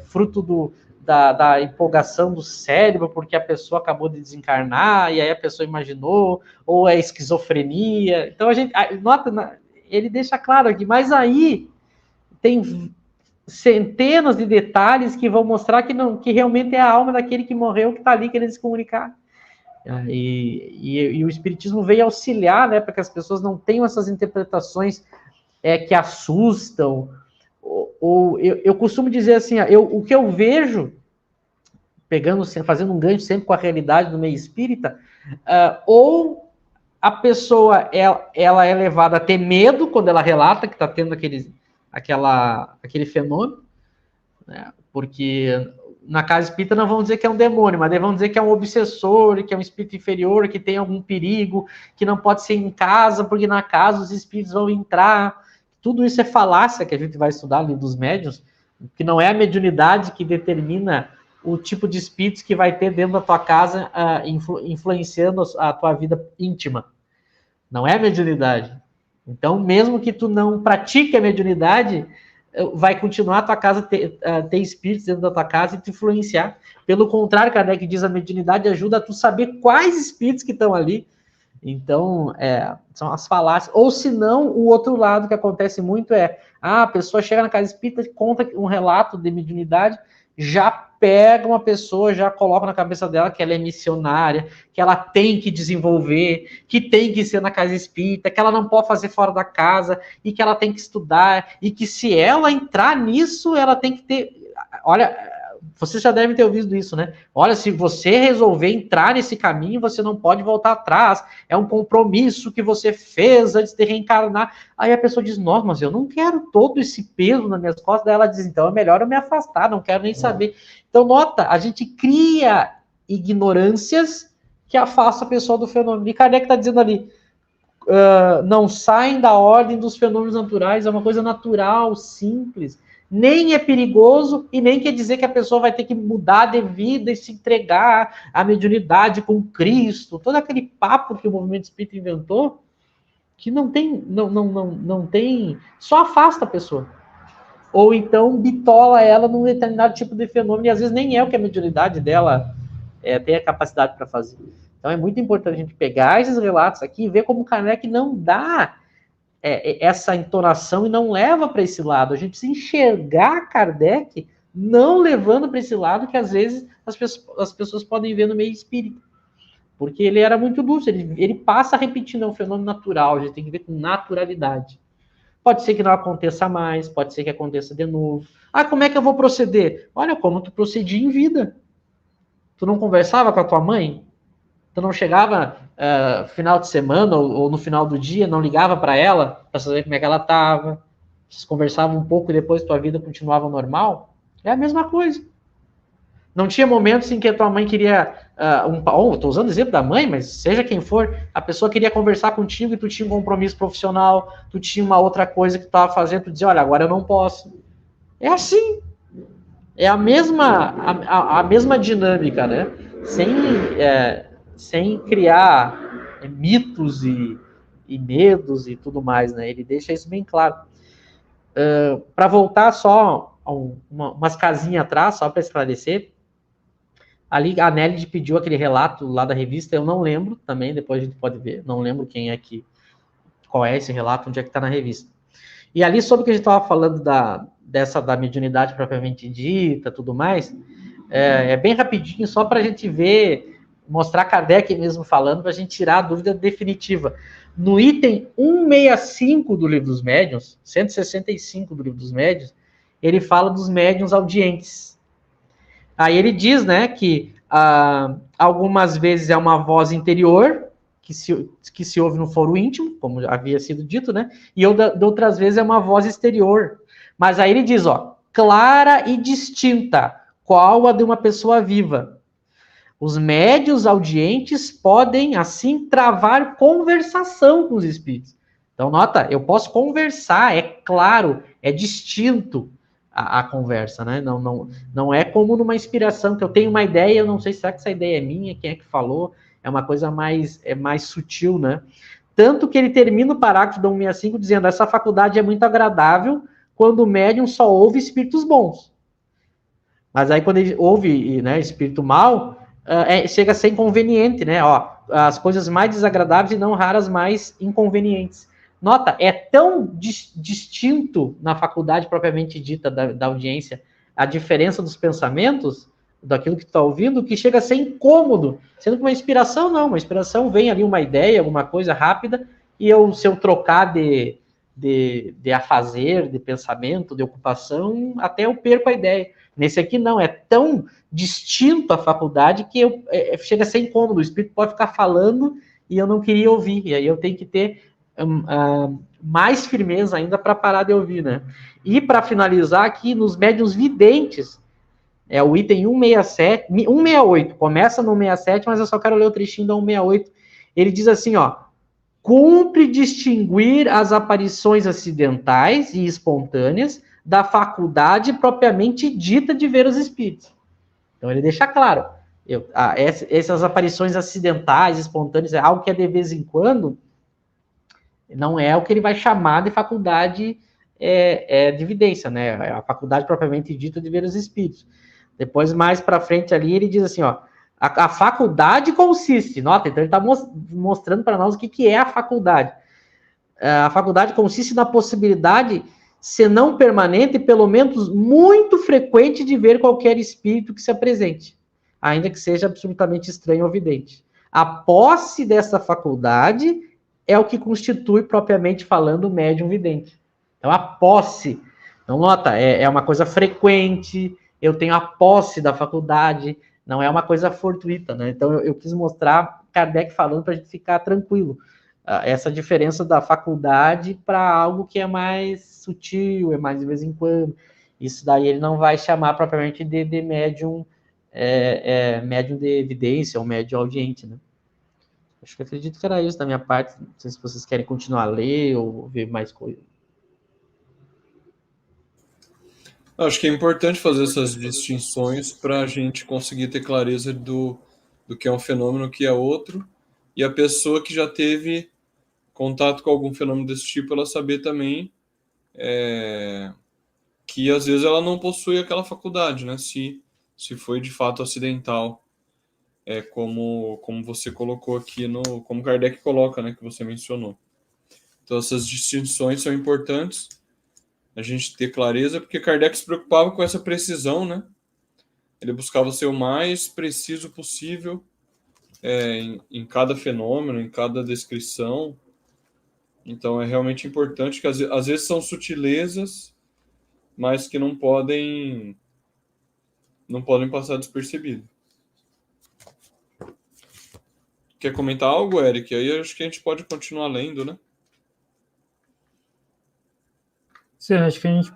fruto da empolgação do cérebro, porque a pessoa acabou de desencarnar, e aí a pessoa imaginou, ou é esquizofrenia. Então a gente nota, ele deixa claro aqui, mas aí tem centenas de detalhes que vão mostrar que realmente é a alma daquele que morreu que está ali querendo se comunicar. E o Espiritismo veio auxiliar, né, para que as pessoas não tenham essas interpretações que assustam. Eu costumo dizer assim, o que eu vejo, fazendo um gancho sempre com a realidade do meio espírita, ou a pessoa ela é levada a ter medo quando ela relata que está tendo aquele fenômeno, né, porque na casa espírita não vão dizer que é um demônio, mas vão dizer que é um obsessor, que é um espírito inferior, que tem algum perigo, que não pode ser em casa, porque na casa os espíritos vão entrar. Tudo isso é falácia que a gente vai estudar ali dos médiuns, que não é a mediunidade que determina o tipo de espíritos que vai ter dentro da tua casa, influenciando a tua vida íntima. Não é a mediunidade. Então, mesmo que tu não pratique a mediunidade, vai continuar a tua casa ter espíritos dentro da tua casa e te influenciar. Pelo contrário, Kardec diz, a mediunidade ajuda a tu saber quais espíritos que estão ali. Então, são as falácias. Ou se não, o outro lado que acontece muito a pessoa chega na casa espírita, conta um relato de mediunidade, já pega uma pessoa, já coloca na cabeça dela que ela é missionária, que ela tem que desenvolver, que tem que ser na casa espírita, que ela não pode fazer fora da casa, e que ela tem que estudar, e que se ela entrar nisso, ela tem que ter... Olha, você já deve ter ouvido isso, né? Olha, se você resolver entrar nesse caminho, você não pode voltar atrás, é um compromisso que você fez antes de reencarnar. Aí a pessoa diz, nossa, mas eu não quero todo esse peso nas minhas costas. Daí ela diz, então é melhor eu me afastar, não quero nem saber. Então, nota, a gente cria ignorâncias que afastam a pessoa do fenômeno. E Kardec está dizendo ali, não saem da ordem dos fenômenos naturais, é uma coisa natural, simples, nem é perigoso e nem quer dizer que a pessoa vai ter que mudar de vida e se entregar à mediunidade com Cristo, todo aquele papo que o movimento espírita inventou, que não tem, só afasta a pessoa. Ou então bitola ela num determinado tipo de fenômeno, e às vezes nem é o que a mediunidade dela tem a capacidade para fazer. Então é muito importante a gente pegar esses relatos aqui e ver como Kardec não dá essa entonação e não leva para esse lado. A gente precisa enxergar Kardec não levando para esse lado que às vezes as pessoas podem ver no meio espírita. Porque ele era muito lúcido, ele passa repetindo, é um fenômeno natural, a gente tem que ver com naturalidade. Pode ser que não aconteça mais, pode ser que aconteça de novo. Ah, como é que eu vou proceder? Olha como tu procedia em vida. Tu não conversava com a tua mãe? Tu não chegava final de semana ou no final do dia, não ligava para ela para saber como é que ela estava? Vocês conversavam um pouco e depois tua vida continuava normal? É a mesma coisa. Não tinha momentos em que a tua mãe queria estou usando o exemplo da mãe, mas seja quem for, a pessoa queria conversar contigo e tu tinha um compromisso profissional, tu tinha uma outra coisa que tu estava fazendo, tu dizia, olha, agora eu não posso. É assim. É a mesma dinâmica, né? Sem criar mitos e medos e tudo mais, né? Ele deixa isso bem claro. Para voltar só umas casinhas atrás, só para esclarecer, ali a Nelly pediu aquele relato lá da revista, eu não lembro também, depois a gente pode ver, não lembro qual é esse relato, onde é que está na revista. E ali, sobre o que a gente estava falando da mediunidade propriamente dita, tudo mais, é bem rapidinho, só para a gente ver, mostrar Kardec mesmo falando, para a gente tirar a dúvida definitiva. No item 165 do Livro dos Médiuns, 165 do Livro dos Médiuns, ele fala dos médiuns audientes. Aí ele diz, né, que algumas vezes é uma voz interior, que se ouve no foro íntimo, como havia sido dito, né, e outras vezes é uma voz exterior. Mas aí ele diz, clara e distinta, qual a de uma pessoa viva. Os médiuns audientes podem, assim, travar conversação com os espíritos. Então, nota, eu posso conversar, é claro, é distinto a conversa, né? Não é como numa inspiração, que eu tenho uma ideia, eu não sei se essa ideia é minha, quem é que falou, é uma coisa mais sutil, né? Tanto que ele termina o parágrafo do 165 dizendo, essa faculdade é muito agradável quando o médium só ouve espíritos bons. Mas aí quando ele ouve, né, espírito mal, chega a ser inconveniente, né? As coisas mais desagradáveis e não raras mais inconvenientes. Nota, é tão distinto na faculdade propriamente dita da audiência a diferença dos pensamentos, daquilo que tu está ouvindo, que chega a ser incômodo. Sendo que uma inspiração, não. Uma inspiração vem ali uma ideia, alguma coisa rápida, e se eu trocar de afazer, de pensamento, de ocupação, até eu perco a ideia. Nesse aqui não, é tão distinto a faculdade que chega a ser incômodo. O espírito pode ficar falando e eu não queria ouvir. E aí eu tenho que ter mais firmeza ainda para parar de ouvir, né? E para finalizar aqui, nos médiuns videntes, é o item 168, começa no 167, mas eu só quero ler o trechinho da 168. Ele diz assim, cumpre distinguir as aparições acidentais e espontâneas da faculdade propriamente dita de ver os espíritos. Então ele deixa claro, essas aparições acidentais, espontâneas, é algo que é de vez em quando, não é o que ele vai chamar de faculdade de evidência, né? É a faculdade propriamente dita de ver os espíritos. Depois, mais para frente ali, ele diz assim, a faculdade consiste, nota, então ele está mostrando para nós o que é a faculdade. A faculdade consiste na possibilidade, se não permanente, pelo menos muito frequente, de ver qualquer espírito que se apresente, ainda que seja absolutamente estranho ou vidente. A posse dessa faculdade é o que constitui, propriamente falando, o médium vidente. Então, a posse, então, nota, é uma coisa frequente, eu tenho a posse da faculdade, não é uma coisa fortuita, né? Então, eu quis mostrar Kardec falando para a gente ficar tranquilo. Essa diferença da faculdade para algo que é mais sutil, é mais de vez em quando. Isso daí ele não vai chamar propriamente de médium, médium de evidência ou médium audiente, né? Acho que acredito que era isso da minha parte. Não sei se vocês querem continuar a ler ou ver mais coisas. Acho que é importante fazer essas distinções para a gente conseguir ter clareza do que é um fenômeno, o que é outro, e a pessoa que já teve contato com algum fenômeno desse tipo, ela saber também que às vezes ela não possui aquela faculdade, né? Se foi de fato acidental, como você colocou aqui, como Kardec coloca, né, que você mencionou. Então essas distinções são importantes a gente ter clareza, porque Kardec se preocupava com essa precisão, né? Ele buscava ser o mais preciso possível em cada fenômeno, em cada descrição. Então é realmente importante que às vezes são sutilezas, mas que não podem passar despercebido. Quer comentar algo, Eric? Aí acho que a gente pode continuar lendo, né? Sim, acho que a gente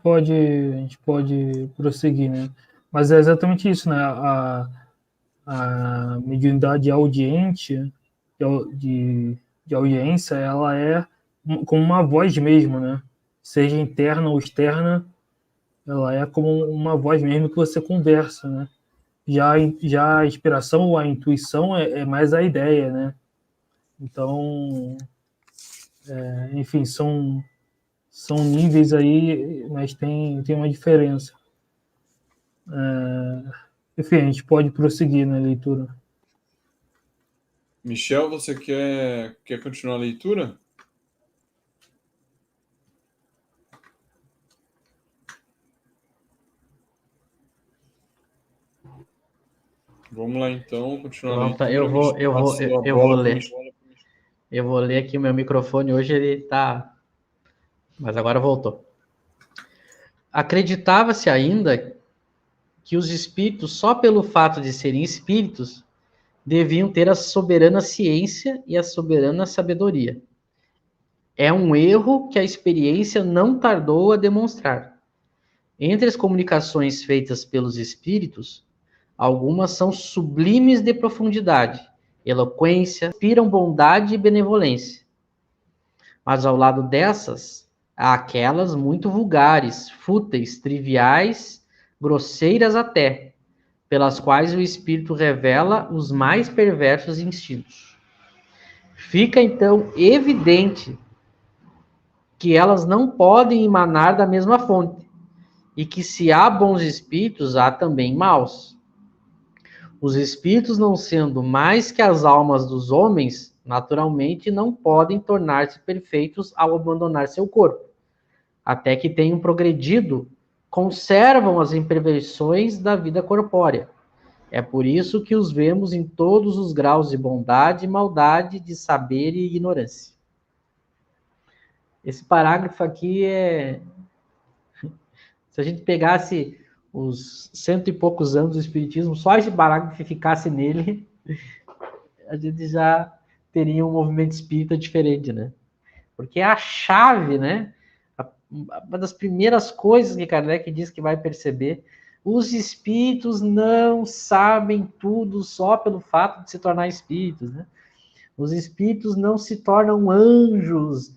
pode prosseguir, né? Mas é exatamente isso, né? A mediunidade audiente, de audiência, ela é como uma voz mesmo, né? Seja interna ou externa, ela é como uma voz mesmo que você conversa, né? Já a inspiração ou a intuição é mais a ideia, né? Então, enfim, são níveis aí, mas tem uma diferença. Enfim, a gente pode prosseguir na leitura. Michel, você quer continuar a leitura? Vamos lá então, continuar a Pronto, leitura. eu vou ler. Eu vou ler aqui o meu microfone. Hoje ele tá. Mas agora voltou. Acreditava-se ainda que os espíritos, só pelo fato de serem espíritos, deviam ter a soberana ciência e a soberana sabedoria. É um erro que a experiência não tardou a demonstrar. Entre as comunicações feitas pelos espíritos, algumas são sublimes de profundidade, eloquência, inspiram bondade e benevolência. Mas ao lado dessas, há aquelas muito vulgares, fúteis, triviais, grosseiras até, pelas quais o espírito revela os mais perversos instintos. Fica então evidente que elas não podem emanar da mesma fonte, e que se há bons espíritos, há também maus. Os espíritos, não sendo mais que as almas dos homens, naturalmente não podem tornar-se perfeitos ao abandonar seu corpo. Até que tenham progredido, conservam as imperfeições da vida corpórea. É por isso que os vemos em todos os graus de bondade e maldade, de saber e ignorância. Esse parágrafo aqui é... Se a gente pegasse os 100 e poucos anos do Espiritismo, só esse parágrafo ficasse nele, a gente já teria um movimento espírita diferente, né? Porque é a chave, né? Uma das primeiras coisas que Kardec diz que vai perceber, os espíritos não sabem tudo só pelo fato de se tornar espíritos, né? Os espíritos não se tornam anjos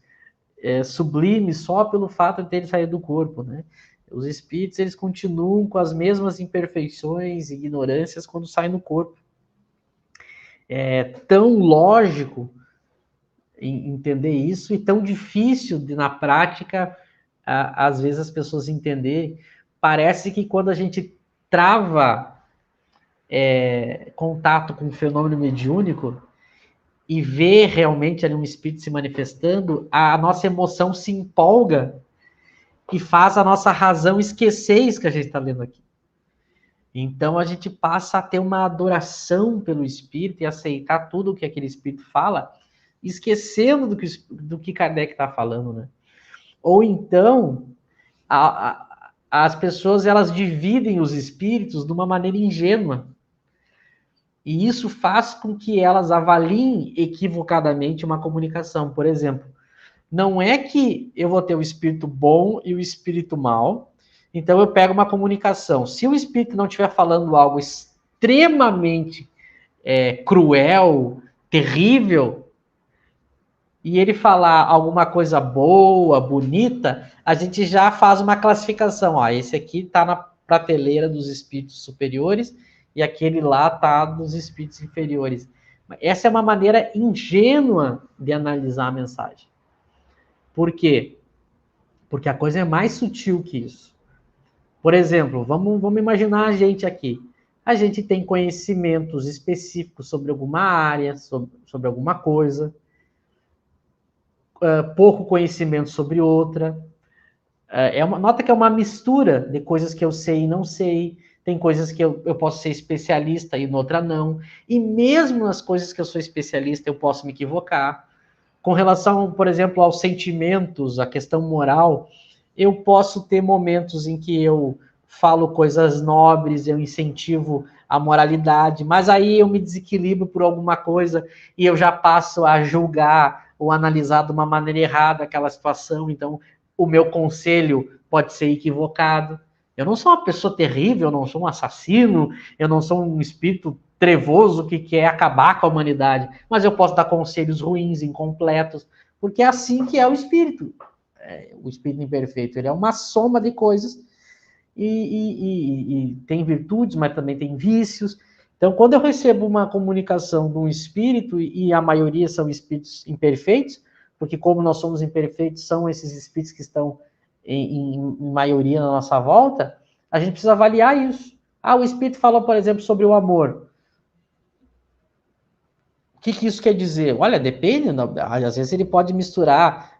sublimes só pelo fato de terem saído do corpo, né? Os espíritos, eles continuam com as mesmas imperfeições e ignorâncias quando saem do corpo. É tão lógico entender isso e tão difícil de, na prática, às vezes as pessoas entenderem. Parece que quando a gente trava contato com o fenômeno mediúnico e vê realmente ali um espírito se manifestando, a nossa emoção se empolga e faz a nossa razão esquecer isso que a gente está lendo aqui. Então a gente passa a ter uma adoração pelo espírito e aceitar tudo o que aquele espírito fala, esquecendo do que Kardec está falando, né? Ou então as pessoas, elas dividem os espíritos de uma maneira ingênua. E isso faz com que elas avaliem equivocadamente uma comunicação. Por exemplo, não é que eu vou ter o espírito bom e o espírito mau, então eu pego uma comunicação. Se o espírito não estiver falando algo extremamente cruel, terrível, e ele falar alguma coisa boa, bonita, a gente já faz uma classificação. Ó, esse aqui está na prateleira dos espíritos superiores e aquele lá está dos espíritos inferiores. Essa é uma maneira ingênua de analisar a mensagem. Por quê? Porque a coisa é mais sutil que isso. Por exemplo, vamos imaginar a gente aqui. A gente tem conhecimentos específicos sobre alguma área, sobre alguma coisa, pouco conhecimento sobre outra. Nota que é uma mistura de coisas que eu sei e não sei, tem coisas que eu posso ser especialista e noutra não, e mesmo nas coisas que eu sou especialista eu posso me equivocar. Com relação, por exemplo, aos sentimentos, a questão moral, eu posso ter momentos em que eu falo coisas nobres, eu incentivo a moralidade, mas aí eu me desequilibro por alguma coisa e eu já passo a julgar ou analisar de uma maneira errada aquela situação, então o meu conselho pode ser equivocado. Eu não sou uma pessoa terrível, eu não sou um assassino, eu não sou um espírito trevoso que quer acabar com a humanidade, mas eu posso dar conselhos ruins, incompletos, porque é assim que é o espírito. O espírito imperfeito, ele é uma soma de coisas e tem virtudes, mas também tem vícios. Então, quando eu recebo uma comunicação de um espírito, e a maioria são espíritos imperfeitos, porque como nós somos imperfeitos, são esses espíritos que estão em maioria na nossa volta, a gente precisa avaliar isso. O espírito falou, por exemplo, sobre o amor. O que isso quer dizer? Olha, depende, às vezes ele pode misturar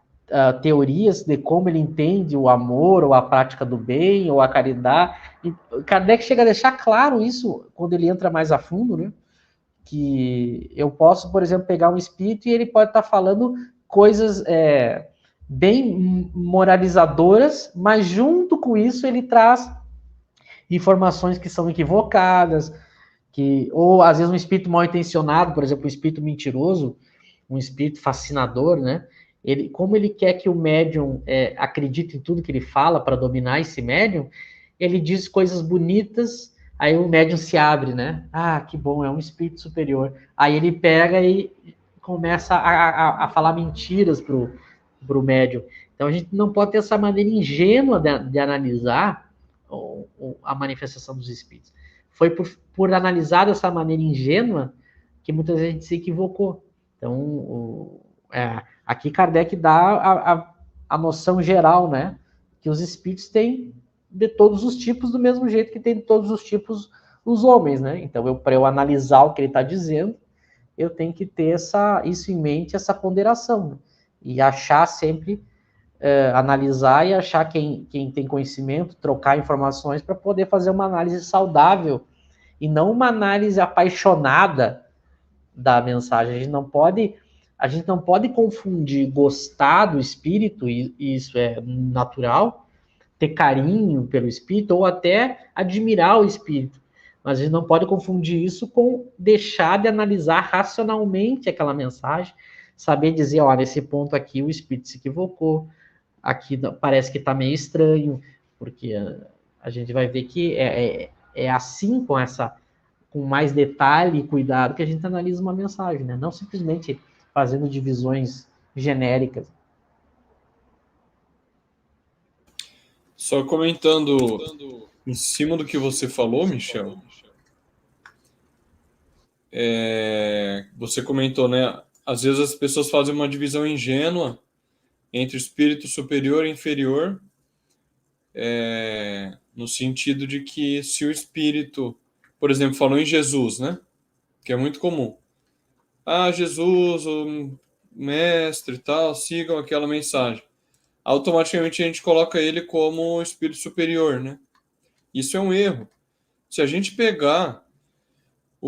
teorias de como ele entende o amor, ou a prática do bem, ou a caridade. E Kardec chega a deixar claro isso quando ele entra mais a fundo, né? Que eu posso, por exemplo, pegar um espírito e ele pode estar falando coisas bem moralizadoras, mas junto com isso ele traz informações que são equivocadas, ou às vezes um espírito mal intencionado, por exemplo, um espírito mentiroso, um espírito fascinador, né? Como ele quer que o médium acredite em tudo que ele fala para dominar esse médium, ele diz coisas bonitas, aí o médium se abre, né? Que bom, é um espírito superior. Aí ele pega e começa a falar mentiras pro médium. Então a gente não pode ter essa maneira ingênua de analisar a manifestação dos espíritos. Foi por analisar dessa maneira ingênua que muitas vezes a gente se equivocou. Então, aqui Kardec dá a noção geral, né? Que os espíritos têm de todos os tipos, do mesmo jeito que tem de todos os tipos os homens, né? Então, para eu analisar o que ele está dizendo, eu tenho que ter isso em mente, essa ponderação. Né? E achar sempre, analisar e achar quem tem conhecimento, trocar informações para poder fazer uma análise saudável e não uma análise apaixonada da mensagem. A gente não pode confundir gostar do espírito, e isso é natural, ter carinho pelo espírito ou até admirar o espírito. Mas a gente não pode confundir isso com deixar de analisar racionalmente aquela mensagem, saber dizer, olha, nesse ponto aqui o espírito se equivocou, aqui parece que está meio estranho, porque a gente vai ver que é assim, com mais detalhe e cuidado, que a gente analisa uma mensagem, né? Não simplesmente fazendo divisões genéricas. Só comentando em cima do que você falou, Michel, você comentou, né? Às vezes as pessoas fazem uma divisão ingênua entre espírito superior e inferior, no sentido de que se o espírito, por exemplo, falou em Jesus, né? Que é muito comum. Jesus, o mestre e tal, sigam aquela mensagem. Automaticamente a gente coloca ele como espírito superior, né? Isso é um erro. Se a gente pegar a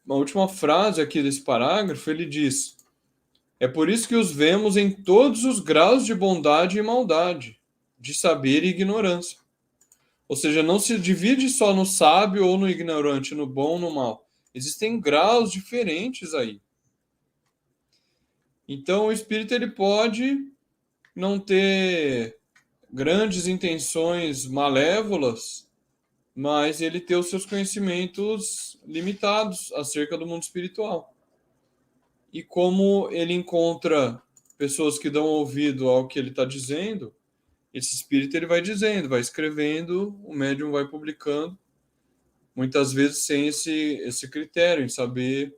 última frase aqui desse parágrafo, ele diz: é por isso que os vemos em todos os graus de bondade e maldade, de saber e ignorância. Ou seja, não se divide só no sábio ou no ignorante, no bom ou no mal. Existem graus diferentes aí. Então, o espírito ele pode não ter grandes intenções malévolas, mas ele ter os seus conhecimentos limitados acerca do mundo espiritual. E como ele encontra pessoas que dão ouvido ao que ele está dizendo, esse espírito ele vai dizendo, vai escrevendo, o médium vai publicando, muitas vezes sem esse critério, em saber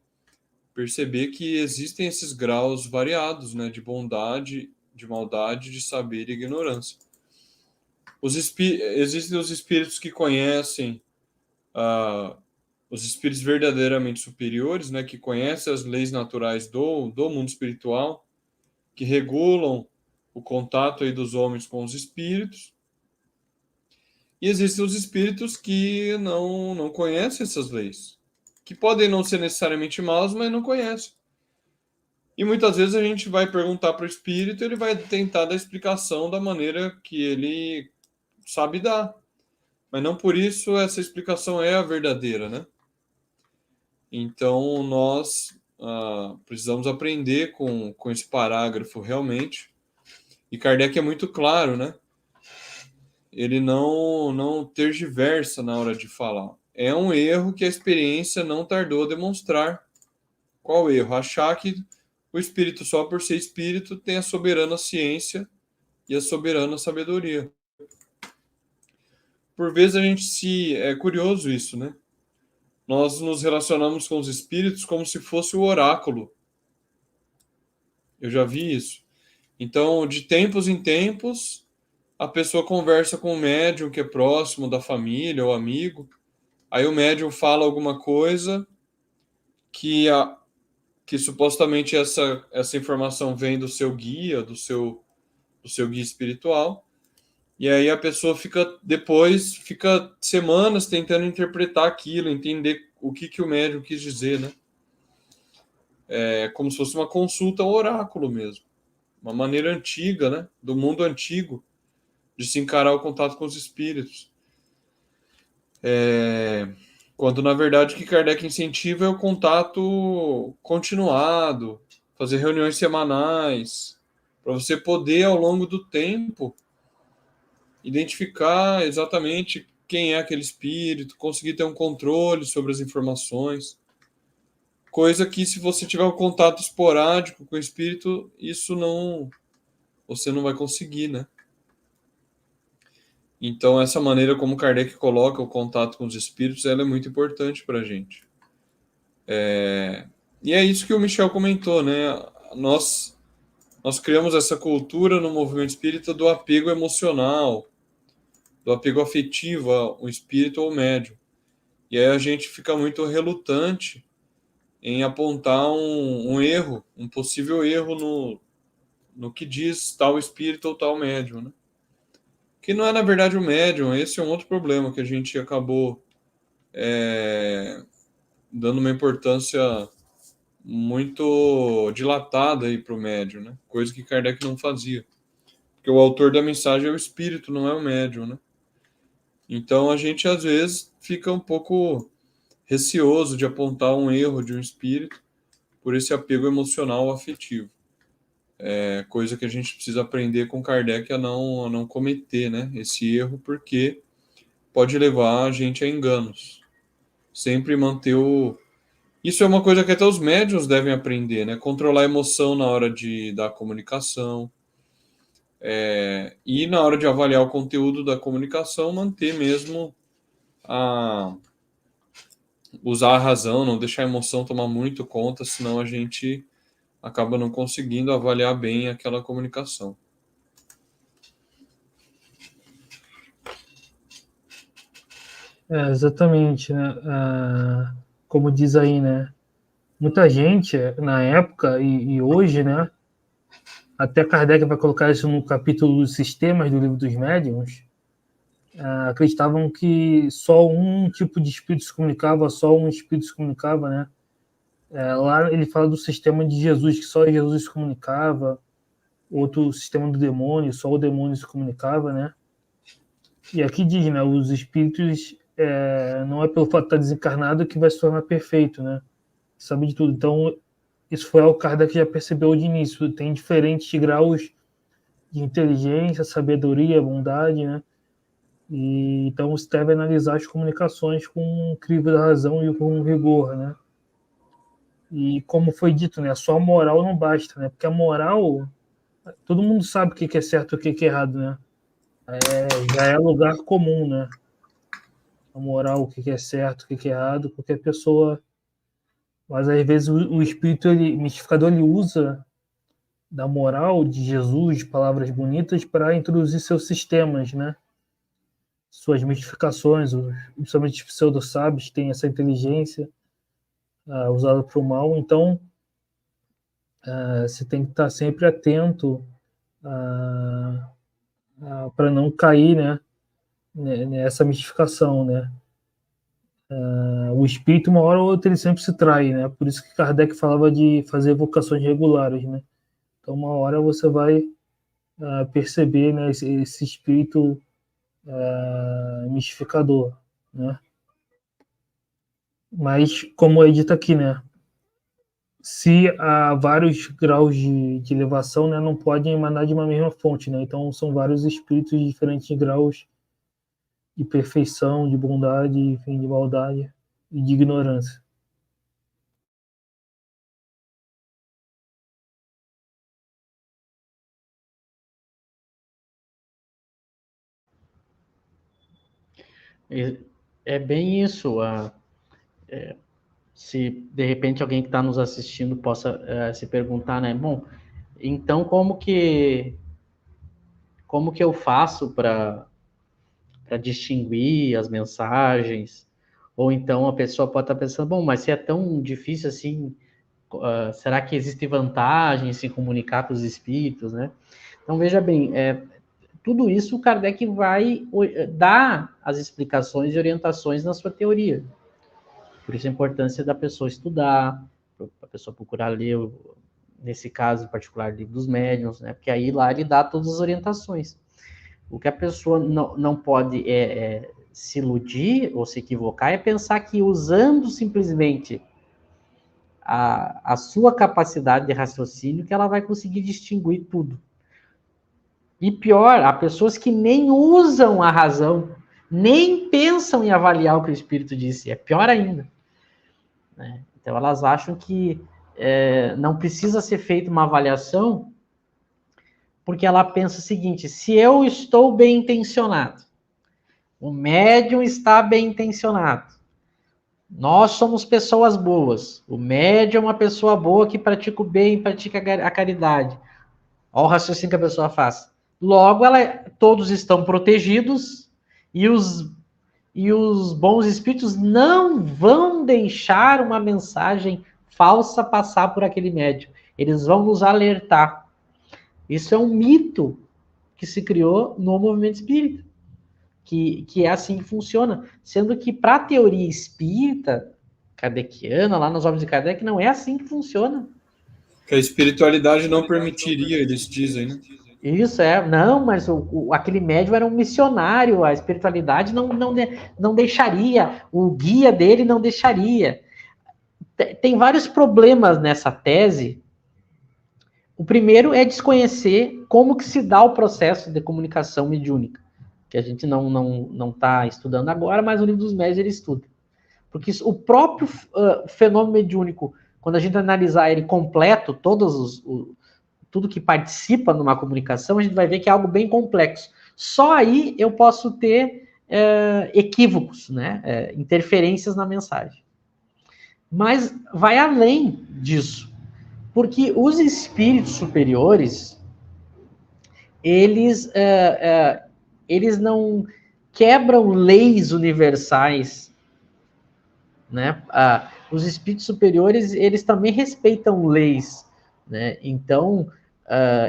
perceber que existem esses graus variados, né, de bondade, de maldade, de saber e ignorância. Existem os espíritos que conhecem os espíritos verdadeiramente superiores, né, que conhecem as leis naturais do mundo espiritual, que regulam o contato aí dos homens com os espíritos. E existem os espíritos que não conhecem essas leis, que podem não ser necessariamente maus, mas não conhecem. E muitas vezes a gente vai perguntar para o espírito, ele vai tentar dar explicação da maneira que ele sabe dar. Mas não por isso essa explicação é a verdadeira, né? Então nós precisamos aprender com esse parágrafo realmente. E Kardec é muito claro, né? Ele não tergiversa na hora de falar. É um erro que a experiência não tardou a demonstrar. Qual erro? Achar que o espírito, só por ser espírito, tem a soberana ciência e a soberana sabedoria. Por vezes a gente é curioso isso, né? Nós nos relacionamos com os espíritos como se fosse o oráculo. Eu já vi isso. Então, de tempos em tempos, a pessoa conversa com o médium que é próximo da família ou amigo. Aí o médium fala alguma coisa que supostamente essa informação vem do seu guia, do seu guia espiritual. E aí a pessoa fica semanas tentando interpretar aquilo, entender o que o médium quis dizer, né? É como se fosse uma consulta ao oráculo mesmo. Uma maneira antiga, né? Do mundo antigo de se encarar o contato com os espíritos. Quando, na verdade, o que Kardec incentiva é o contato continuado, fazer reuniões semanais, para você poder, ao longo do tempo, identificar exatamente quem é aquele espírito, conseguir ter um controle sobre as informações. Coisa que, se você tiver um contato esporádico com o espírito, você não vai conseguir, né? Então, essa maneira como Kardec coloca o contato com os espíritos, ela é muito importante para a gente. E é isso que o Michel comentou, né? Nós criamos essa cultura no movimento espírita do apego emocional, do apego afetivo ao espírito ou ao médium. E aí a gente fica muito relutante em apontar um erro, um possível erro no que diz tal espírito ou tal médium, né? Que não é, na verdade, o médium. Esse é um outro problema que a gente acabou dando uma importância muito dilatada aí para o médium, né? Coisa que Kardec não fazia. Porque o autor da mensagem é o espírito, não é o médium, né? Então a gente às vezes fica um pouco receoso de apontar um erro de um espírito por esse apego emocional ou afetivo. É coisa que a gente precisa aprender com Kardec a não cometer, né? Esse erro, porque pode levar a gente a enganos. Sempre manter o... Isso é uma coisa que até os médiuns devem aprender, né? Controlar a emoção na hora da comunicação. E na hora de avaliar o conteúdo da comunicação, manter mesmo usar a razão, não deixar a emoção tomar muito conta, senão a gente acaba não conseguindo avaliar bem aquela comunicação. Exatamente, né? Como diz aí, né? Muita gente, na época e hoje, né? Até Kardec vai colocar isso no capítulo dos sistemas do Livro dos Médiuns, acreditavam que só um tipo de espírito se comunicava, só um espírito se comunicava, né? Lá ele fala do sistema de Jesus, que só Jesus se comunicava, outro sistema do demônio, só o demônio se comunicava, né? E aqui diz, né? Os espíritos, não é pelo fato de estar desencarnado que vai se tornar perfeito, né? Sabe de tudo. Então, isso foi algo que Kardec já percebeu de início. Tem diferentes graus de inteligência, sabedoria, bondade, né? E, então você deve analisar as comunicações com um crivo da razão e com rigor, né? E como foi dito, né? Só a moral não basta, né? Porque a moral, todo mundo sabe o que é certo e o que é errado, né? Já é lugar comum, né? A moral, o que é certo, o que é errado, qualquer pessoa. Mas às vezes o espírito, o mistificador, ele usa da moral de Jesus, de palavras bonitas, para introduzir seus sistemas, né? Suas mistificações, principalmente os pseudo-sábios têm essa inteligência usada para o mal. Então, você tem que estar sempre atento para não cair, né? nessa mistificação, né? O espírito, uma hora ou outra, ele sempre se trai, né? Por isso que Kardec falava de fazer evocações regulares, né? Então, uma hora você vai perceber, né, esse espírito mistificador, né? Mas, como é dito aqui, né? Se há vários graus de elevação, né, não podem emanar de uma mesma fonte, né? Então, são vários espíritos de diferentes graus de perfeição, de bondade, enfim, de maldade e de ignorância. É bem isso. Se de repente alguém que está nos assistindo possa se perguntar, né? Bom, então como que eu faço para distinguir as mensagens? Ou então a pessoa pode estar pensando, bom, mas se é tão difícil assim, será que existe vantagem em se comunicar com os espíritos, né? Então veja bem, tudo isso o Kardec vai dar as explicações e orientações na sua teoria. Por isso a importância da pessoa estudar, a pessoa procurar ler, nesse caso em particular, o livro dos médiuns, né? Porque aí lá ele dá todas as orientações. O que a pessoa não pode se iludir ou se equivocar é pensar que usando simplesmente a sua capacidade de raciocínio que ela vai conseguir distinguir tudo. E pior, há pessoas que nem usam a razão, nem pensam em avaliar o que o Espírito disse. É pior ainda. Né? Então elas acham que não precisa ser feita uma avaliação, porque ela pensa o seguinte: se eu estou bem intencionado, o médium está bem intencionado, nós somos pessoas boas, o médium é uma pessoa boa que pratica o bem, pratica a caridade. Olha o raciocínio que a pessoa faz. Logo, todos estão protegidos e os bons espíritos não vão deixar uma mensagem falsa passar por aquele médium. Eles vão nos alertar. Isso é um mito que se criou no movimento espírita, que é assim que funciona. Sendo que, para a teoria espírita, kardeciana, lá nas obras de Kardec, não é assim que funciona. Que a espiritualidade não permitiria, eles dizem, né? Isso, não, mas aquele médium era um missionário, a espiritualidade não deixaria, o guia dele não deixaria. Tem vários problemas nessa tese. O primeiro é desconhecer como que se dá o processo de comunicação mediúnica, que a gente não está estudando agora, mas o livro dos médiuns ele estuda. Porque o próprio fenômeno mediúnico, quando a gente analisar ele completo, tudo que participa numa comunicação, a gente vai ver que é algo bem complexo. Só aí eu posso ter equívocos, né? Interferências na mensagem. Mas vai além disso, porque os espíritos superiores, eles não quebram leis universais, né? Os espíritos superiores, eles também respeitam leis, né? Então,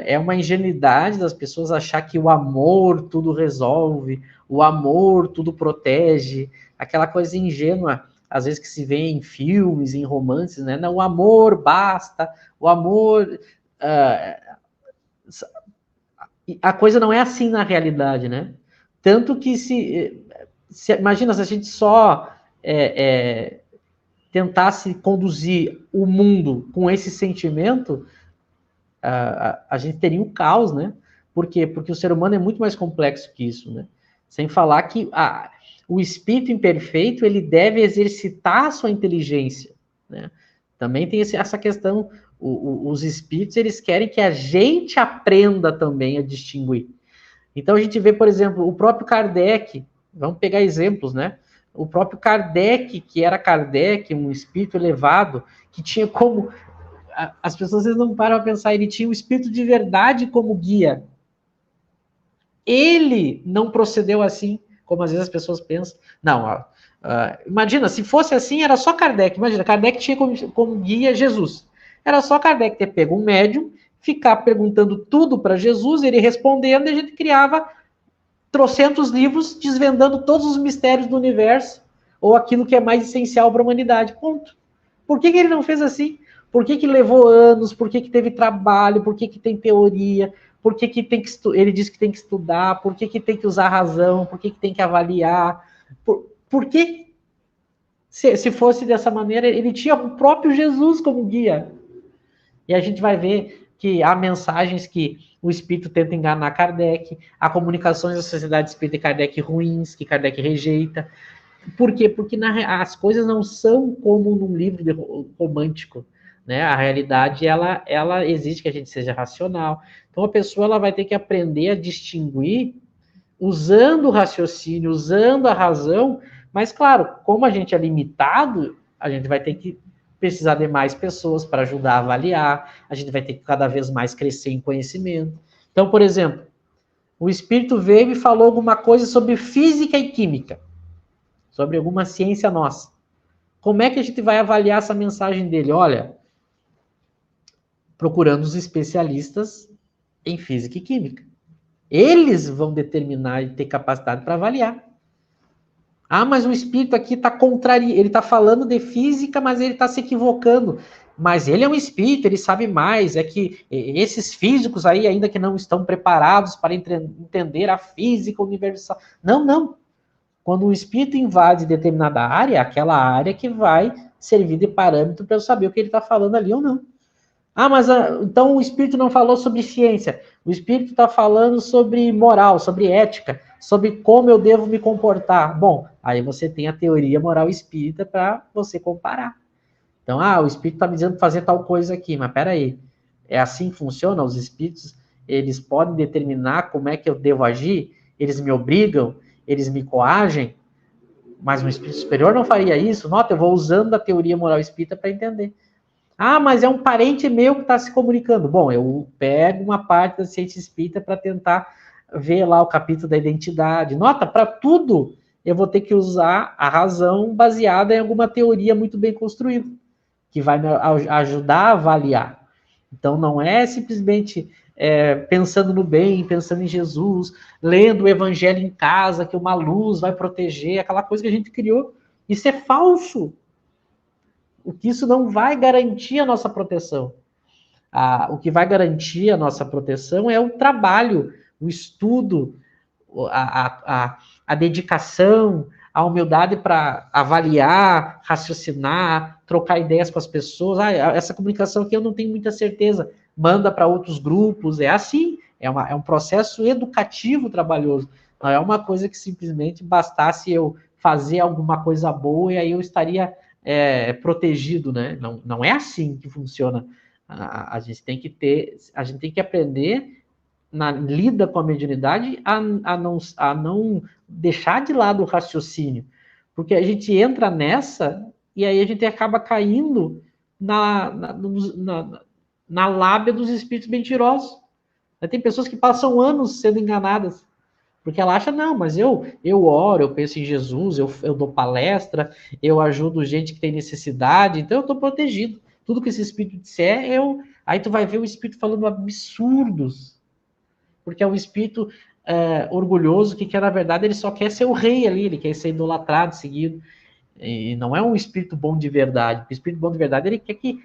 é uma ingenuidade das pessoas achar que o amor tudo resolve, o amor tudo protege, aquela coisa ingênua, às vezes que se vê em filmes, em romances, né? Não, o amor basta, o amor... a coisa não é assim na realidade, né? Tanto que imagina se a gente só tentasse conduzir o mundo com esse sentimento, a gente teria um caos, né? Por quê? Porque o ser humano é muito mais complexo que isso, né? Sem falar que o espírito imperfeito, ele deve exercitar a sua inteligência, né? Também tem essa questão, os espíritos, eles querem que a gente aprenda também a distinguir. Então a gente vê, por exemplo, o próprio Kardec, vamos pegar exemplos, né? O próprio Kardec, que era Kardec, um espírito elevado, que tinha como... As pessoas não param a pensar, ele tinha o espírito de verdade como guia. Ele não procedeu assim, como às vezes as pessoas pensam. Não, imagina, se fosse assim, era só Kardec. Imagina, Kardec tinha como guia Jesus. Era só Kardec ter pego um médium, ficar perguntando tudo para Jesus, ele respondendo, e a gente criava trocentos livros desvendando todos os mistérios do universo, ou aquilo que é mais essencial para a humanidade. Ponto. Por que ele não fez assim? Por que levou anos? Por que teve trabalho? Por que tem teoria? Por que tem que ele diz que tem que estudar? Por que tem que usar razão? Por que tem que avaliar? Por que? Se fosse dessa maneira, ele tinha o próprio Jesus como guia. E a gente vai ver que há mensagens que o espírito tenta enganar Kardec, há comunicações da Sociedade Espírita e Kardec ruins, que Kardec rejeita. Por quê? Porque as coisas não são como num livro romântico, né? A realidade, ela exige que a gente seja racional. Então, a pessoa ela vai ter que aprender a distinguir usando o raciocínio, usando a razão, mas, claro, como a gente é limitado, a gente vai ter que precisar de mais pessoas para ajudar a avaliar, a gente vai ter que cada vez mais crescer em conhecimento. Então, por exemplo, o espírito veio e falou alguma coisa sobre física e química, sobre alguma ciência nossa. Como é que a gente vai avaliar essa mensagem dele? Olha, procurando os especialistas em física e química. Eles vão determinar e ter capacidade para avaliar. Ah, mas o espírito aqui está contrariando, ele está falando de física, mas ele está se equivocando. Mas ele é um espírito, ele sabe mais. É que esses físicos aí, ainda que não estão preparados para entender a física universal. Não. Quando o espírito invade determinada área, aquela área que vai servir de parâmetro para eu saber o que ele está falando ali ou não. Ah, mas então o espírito não falou sobre ciência. O espírito está falando sobre moral, sobre ética, sobre como eu devo me comportar. Bom, aí você tem a teoria moral espírita para você comparar. Então, o espírito está me dizendo fazer tal coisa aqui, mas peraí, é assim que funciona? Os espíritos, eles podem determinar como é que eu devo agir? Eles me obrigam? Eles me coagem? Mas um espírito superior não faria isso? Nota, eu vou usando a teoria moral espírita para entender. Ah, mas é um parente meu que está se comunicando. Bom, eu pego uma parte da ciência espírita para tentar ver lá o capítulo da identidade. Nota, para tudo eu vou ter que usar a razão baseada em alguma teoria muito bem construída, que vai me ajudar a avaliar. Então, não é simplesmente pensando no bem, pensando em Jesus, lendo o evangelho em casa, que uma luz vai proteger, aquela coisa que a gente criou. Isso é falso. O que isso não vai garantir a nossa proteção. O que vai garantir a nossa proteção é o trabalho, o estudo, a dedicação, a humildade para avaliar, raciocinar, trocar ideias com as pessoas. Essa comunicação aqui eu não tenho muita certeza. Manda para outros grupos. É assim. É um processo educativo trabalhoso. Não é uma coisa que simplesmente bastasse eu fazer alguma coisa boa e aí eu estaria protegido, né? Não é assim que funciona. A gente tem que aprender na lida com a mediunidade a não deixar de lado o raciocínio, porque a gente entra nessa e aí a gente acaba caindo na lábia dos espíritos mentirosos. Tem pessoas que passam anos sendo enganadas, porque ela acha, não, mas eu oro, eu penso em Jesus, eu dou palestra, eu ajudo gente que tem necessidade, então eu estou protegido. Tudo que esse espírito disser, aí tu vai ver o espírito falando absurdos, porque é um espírito orgulhoso que na verdade, ele só quer ser o rei ali, ele quer ser idolatrado, seguido, e não é um espírito bom de verdade. O espírito bom de verdade, ele quer que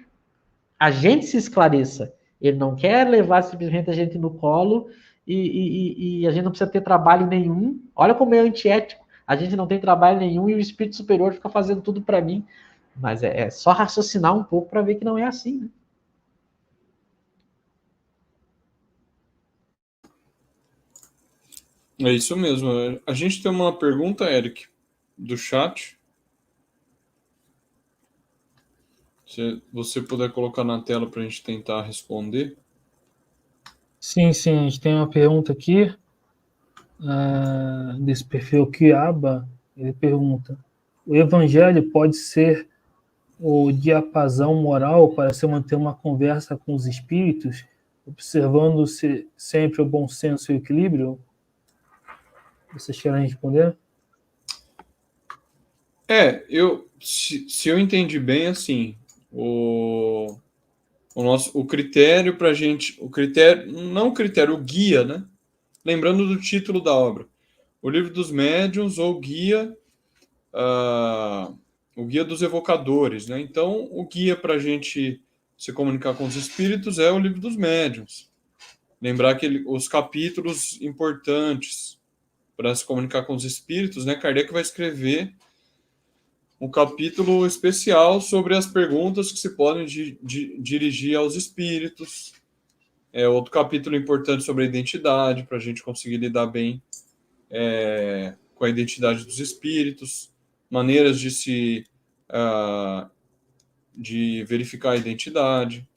a gente se esclareça, ele não quer levar simplesmente a gente no colo e a gente não precisa ter trabalho nenhum. Olha como é antiético. A gente não tem trabalho nenhum e o espírito superior fica fazendo tudo para mim. Mas é só raciocinar um pouco para ver que não é assim, né? É isso mesmo. A gente tem uma pergunta, Eric, do chat. Se você puder colocar na tela para a gente tentar responder. Sim, a gente tem uma pergunta aqui desse perfil Kiaba. Ele pergunta: o evangelho pode ser o diapasão moral para se manter uma conversa com os espíritos, observando-se sempre o bom senso e o equilíbrio? Vocês querem responder? Se eu entendi bem, assim, o critério para a gente, o guia, né? Lembrando do título da obra, o Livro dos Médiuns ou o Guia dos Evocadores, né? Então, o guia para a gente se comunicar com os espíritos é o Livro dos Médiuns. Lembrar que os capítulos importantes para se comunicar com os espíritos, né? Kardec vai escrever um capítulo especial sobre as perguntas que se podem dirigir aos espíritos. Outro capítulo importante sobre a identidade, para a gente conseguir lidar bem com a identidade dos espíritos, maneiras de verificar a identidade,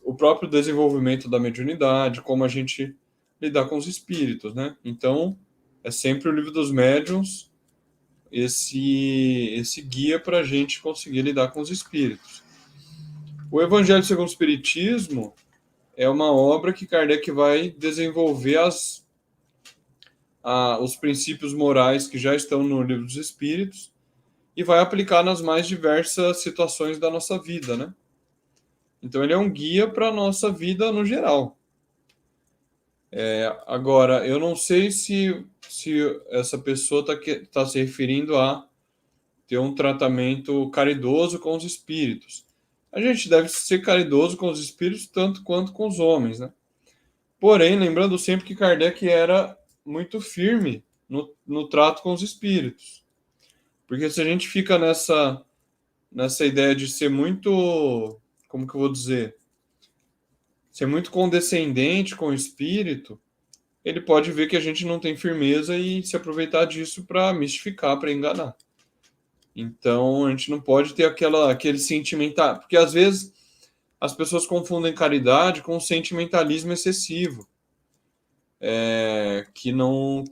o próprio desenvolvimento da mediunidade, como a gente lidar com os espíritos, né? Então, é sempre o Livro dos Médiuns esse guia para a gente conseguir lidar com os espíritos. O Evangelho segundo o Espiritismo é uma obra que Kardec vai desenvolver os princípios morais que já estão no Livro dos Espíritos e vai aplicar nas mais diversas situações da nossa vida, né? Então, ele é um guia para a nossa vida no geral. Agora, eu não sei se essa pessoa está se referindo a ter um tratamento caridoso com os espíritos. A gente deve ser caridoso com os espíritos tanto quanto com os homens, né? Porém, lembrando sempre que Kardec era muito firme no trato com os espíritos. Porque se a gente fica nessa ideia de ser muito, como que eu vou dizer? Ser muito condescendente com o espírito, ele pode ver que a gente não tem firmeza e se aproveitar disso para mistificar, para enganar. Então, a gente não pode ter aquele sentimental... Porque, às vezes, as pessoas confundem caridade com sentimentalismo excessivo, que não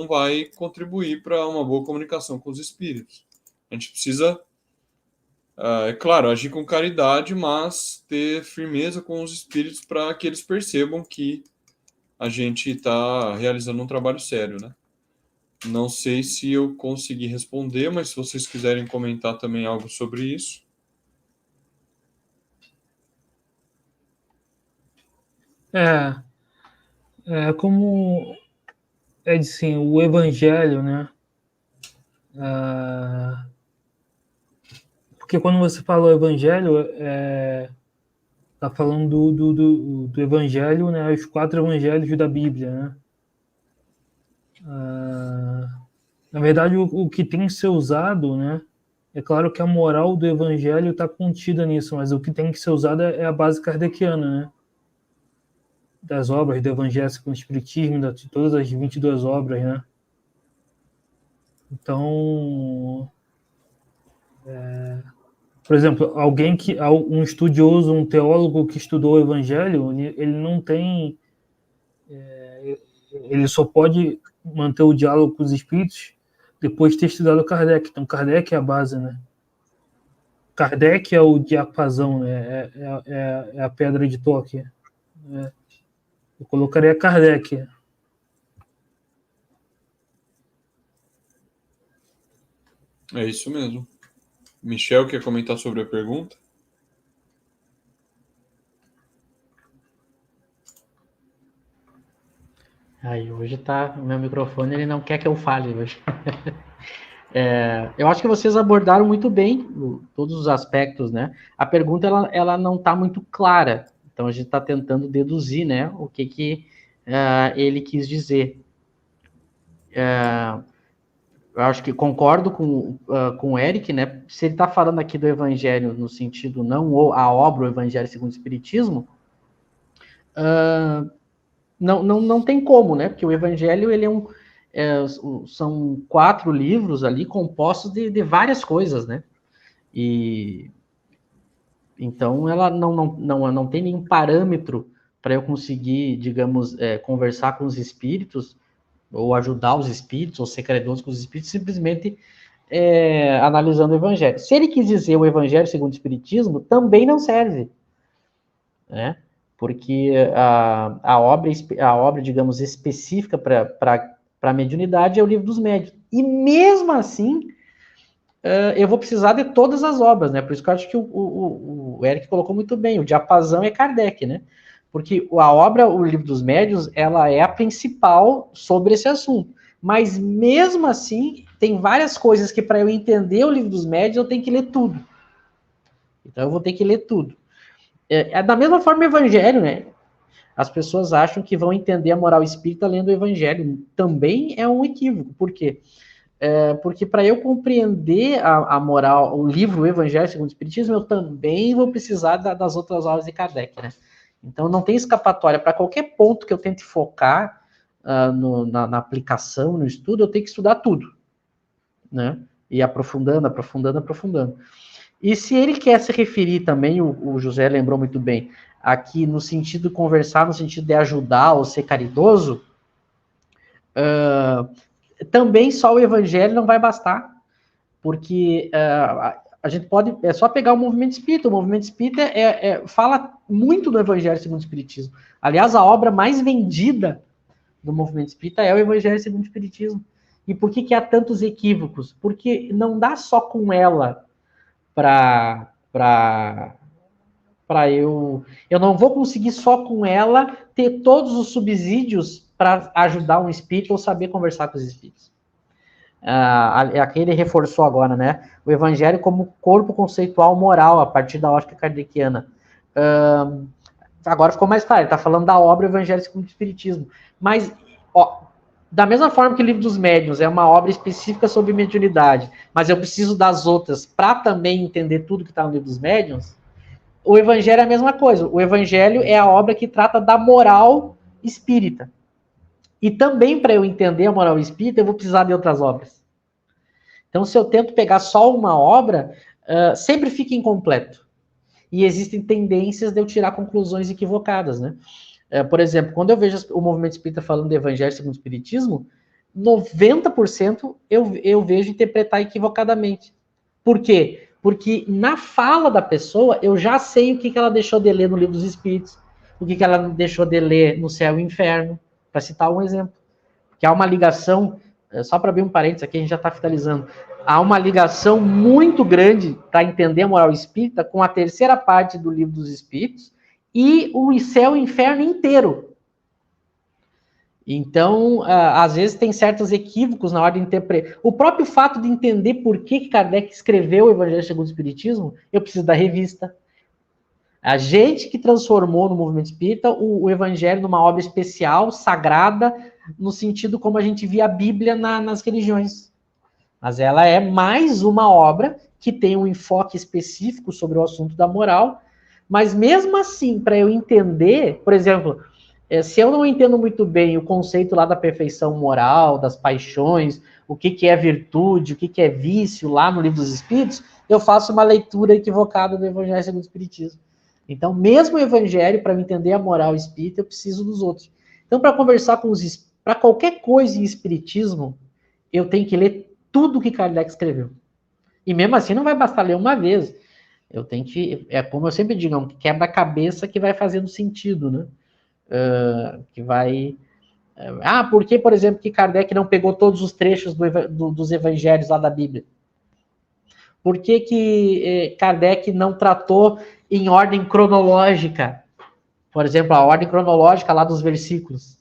vai contribuir para uma boa comunicação com os espíritos. A gente precisa, claro, agir com caridade, mas ter firmeza com os espíritos para que eles percebam que a gente está realizando um trabalho sério, né? Não sei se eu consegui responder, mas se vocês quiserem comentar também algo sobre isso. Como é assim, o Evangelho, né? Porque quando você fala o Evangelho, está falando do Evangelho, né? Os 4 Evangelhos da Bíblia, né? Na verdade, o que tem que ser usado, né? É claro que a moral do Evangelho está contida nisso, mas o que tem que ser usado é a base kardeciana, né? Das obras do Evangelho segundo o Espiritismo, de todas as 22 obras, né? Então, por exemplo, um estudioso, um teólogo que estudou o Evangelho, ele não tem, ele só pode manter o diálogo com os espíritos depois de ter estudado Kardec. Então, Kardec é a base, né? Kardec é o diapasão, né? É a pedra de toque. Né? Eu colocaria Kardec. É isso mesmo. Michel, quer comentar sobre a pergunta? Aí, hoje o meu microfone, ele não quer que eu fale hoje. Eu acho que vocês abordaram muito bem todos os aspectos, né? A pergunta, ela não está muito clara, então a gente está tentando deduzir, né, o que ele quis dizer. Eu acho que concordo com o Eric, né? Se ele está falando aqui do Evangelho no sentido não a obra, o Evangelho segundo o Espiritismo, não tem como, né? Porque o Evangelho, ele são 4 livros ali compostos de várias coisas, né? E então ela não tem nenhum parâmetro para eu conseguir, digamos, conversar com os espíritos, ou ajudar os espíritos, ou ser caridoso com os espíritos, simplesmente analisando o Evangelho. Se ele quis dizer o Evangelho segundo o Espiritismo, também não serve, né? Porque a obra, digamos, específica para a mediunidade é o Livro dos Médiuns. E mesmo assim, eu vou precisar de todas as obras, né? Por isso que eu acho que o Eric colocou muito bem, o diapasão é Kardec, né? Porque a obra, o Livro dos Médiuns, ela é a principal sobre esse assunto. Mas mesmo assim, tem várias coisas que para eu entender o Livro dos Médiuns, eu tenho que ler tudo. Então eu vou ter que ler tudo. Da mesma forma o Evangelho, né? As pessoas acham que vão entender a moral espírita lendo o Evangelho. Também é um equívoco. Por quê? Porque para eu compreender a moral, o livro o Evangelho segundo o Espiritismo, eu também vou precisar das outras aulas de Kardec, né? Então não tem escapatória. Para qualquer ponto que eu tente focar na aplicação, no estudo, eu tenho que estudar tudo, né? E aprofundando. E se ele quer se referir também, o José lembrou muito bem, aqui no sentido de conversar, no sentido de ajudar ou ser caridoso, também só o Evangelho não vai bastar, porque a gente pode, é só pegar o movimento espírita. O movimento espírita fala muito do Evangelho segundo o Espiritismo. Aliás, a obra mais vendida do movimento espírita é o Evangelho segundo o Espiritismo. E por que há tantos equívocos? Porque não dá só com ela para eu não vou conseguir só com ela ter todos os subsídios para ajudar um espírito ou saber conversar com os espíritos. Aqui ele reforçou agora, né? O Evangelho como corpo conceitual moral, a partir da ótica kardeciana. Agora ficou mais claro, ele está falando da obra Evangelho segundo o Espiritismo. Mas, da mesma forma que o Livro dos Médiuns é uma obra específica sobre mediunidade, mas eu preciso das outras para também entender tudo que está no Livro dos Médiuns, o Evangelho é a mesma coisa. O Evangelho é a obra que trata da moral espírita. E também, para eu entender a moral espírita, eu vou precisar de outras obras. Então, se eu tento pegar só uma obra, sempre fica incompleto. E existem tendências de eu tirar conclusões equivocadas, né? Por exemplo, quando eu vejo o movimento espírita falando de Evangelho segundo o Espiritismo, 90% eu vejo interpretar equivocadamente. Por quê? Porque na fala da pessoa, eu já sei o que ela deixou de ler no Livro dos Espíritos, o que ela deixou de ler no Céu e Inferno, para citar um exemplo. Porque há uma ligação, só para abrir um parênteses aqui, a gente já está finalizando, há uma ligação muito grande para entender a moral espírita com a terceira parte do Livro dos Espíritos e o Céu e Inferno inteiro. Então, às vezes tem certos equívocos na hora de interpretar. O próprio fato de entender por que Kardec escreveu o Evangelho segundo o Espiritismo, eu preciso da revista. A gente que transformou no movimento espírita o Evangelho numa obra especial, sagrada, no sentido como a gente via a Bíblia nas religiões. Mas ela é mais uma obra que tem um enfoque específico sobre o assunto da moral, mas mesmo assim, para eu entender, por exemplo, se eu não entendo muito bem o conceito lá da perfeição moral, das paixões, o que é virtude, o que é vício lá no Livro dos Espíritos, eu faço uma leitura equivocada do Evangelho segundo o Espiritismo. Então, mesmo o Evangelho, para entender a moral espírita, eu preciso dos outros. Então, para conversar com para qualquer coisa em espiritismo, eu tenho que ler tudo que Kardec escreveu. E mesmo assim, não vai bastar ler uma vez. Eu tenho que, como eu sempre digo, é um quebra-cabeça que vai fazendo sentido, né? Que vai... por que, por exemplo, que Kardec não pegou todos os trechos dos evangelhos lá da Bíblia? Por que Kardec não tratou em ordem cronológica? Por exemplo, a ordem cronológica lá dos versículos.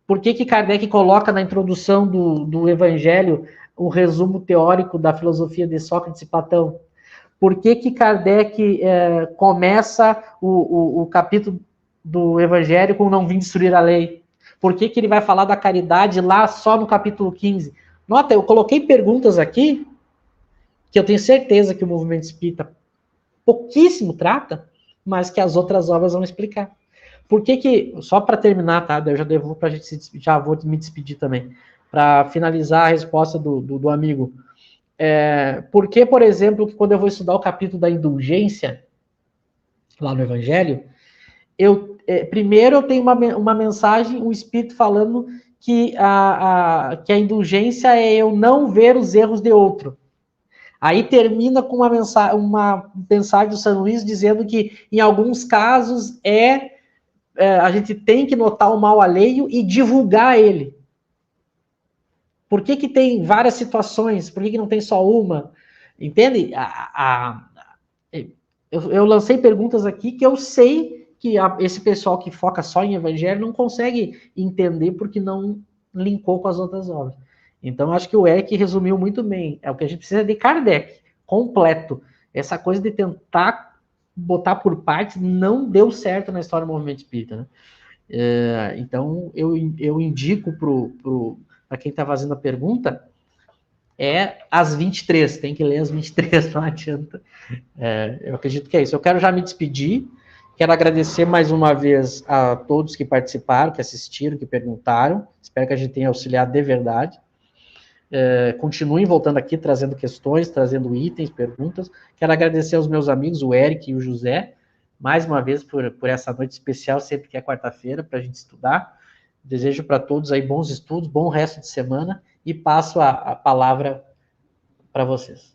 Por que Kardec coloca na introdução do Evangelho o resumo teórico da filosofia de Sócrates e Platão? Por que Kardec começa o capítulo do Evangelho com não vim destruir a lei? Por que ele vai falar da caridade lá só no capítulo 15? Nota, eu coloquei perguntas aqui que eu tenho certeza que o movimento espírita pouquíssimo trata, mas que as outras obras vão explicar. Por que só para terminar, tá? Eu já devolvo para a gente já vou me despedir também, para finalizar a resposta do amigo. Por que, por exemplo, que quando eu vou estudar o capítulo da indulgência, lá no Evangelho, primeiro eu tenho uma mensagem, um espírito falando que a indulgência é eu não ver os erros de outro. Aí termina com uma mensagem do São Luís dizendo que, em alguns casos, a gente tem que notar o mal alheio e divulgar ele. Por que tem várias situações? Por que não tem só uma? Entende? Eu lancei perguntas aqui que eu sei que esse pessoal que foca só em evangelho não consegue entender porque não linkou com as outras obras. Então, acho que o Eric resumiu muito bem. É o que a gente precisa de Kardec, completo. Essa coisa de tentar botar por partes não deu certo na história do movimento espírita, né? Então, eu indico para quem está fazendo a pergunta, as 23, tem que ler as 23, não adianta. Eu acredito que é isso. Eu quero já me despedir, quero agradecer mais uma vez a todos que participaram, que assistiram, que perguntaram, espero que a gente tenha auxiliado de verdade. Continuem voltando aqui, trazendo questões, trazendo itens, perguntas. Quero agradecer aos meus amigos, o Eric e o José, mais uma vez por essa noite especial, sempre que é quarta-feira, para a gente estudar. Desejo para todos aí bons estudos, bom resto de semana, e passo a palavra para vocês.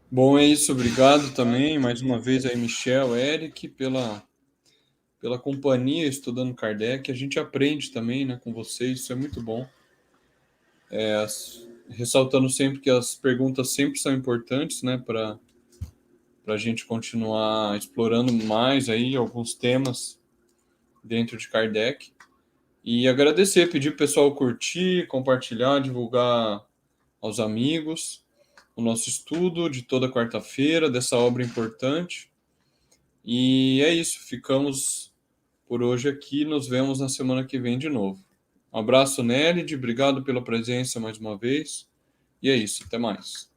Bom, é isso. Obrigado também, mais uma vez aí, Michel, Eric, pela companhia estudando Kardec. A gente aprende também, né, com vocês, isso é muito bom. Ressaltando sempre que as perguntas sempre são importantes, né, para a gente continuar explorando mais aí alguns temas dentro de Kardec. E agradecer, pedir para o pessoal curtir, compartilhar, divulgar aos amigos o nosso estudo de toda quarta-feira, dessa obra importante. E é isso, ficamos por hoje aqui, nos vemos na semana que vem de novo. Um abraço, Nélide, obrigado pela presença mais uma vez. E é isso, até mais.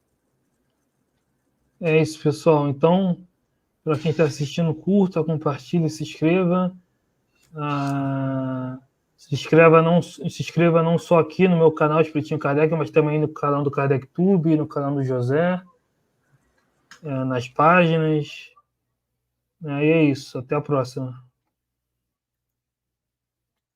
É isso, pessoal. Então, para quem está assistindo, curta, compartilhe, se inscreva. Se inscreva não só aqui no meu canal Espiritismo Kardec, mas também no canal do Kardec Tube, no canal do José, nas páginas. E é isso. Até a próxima.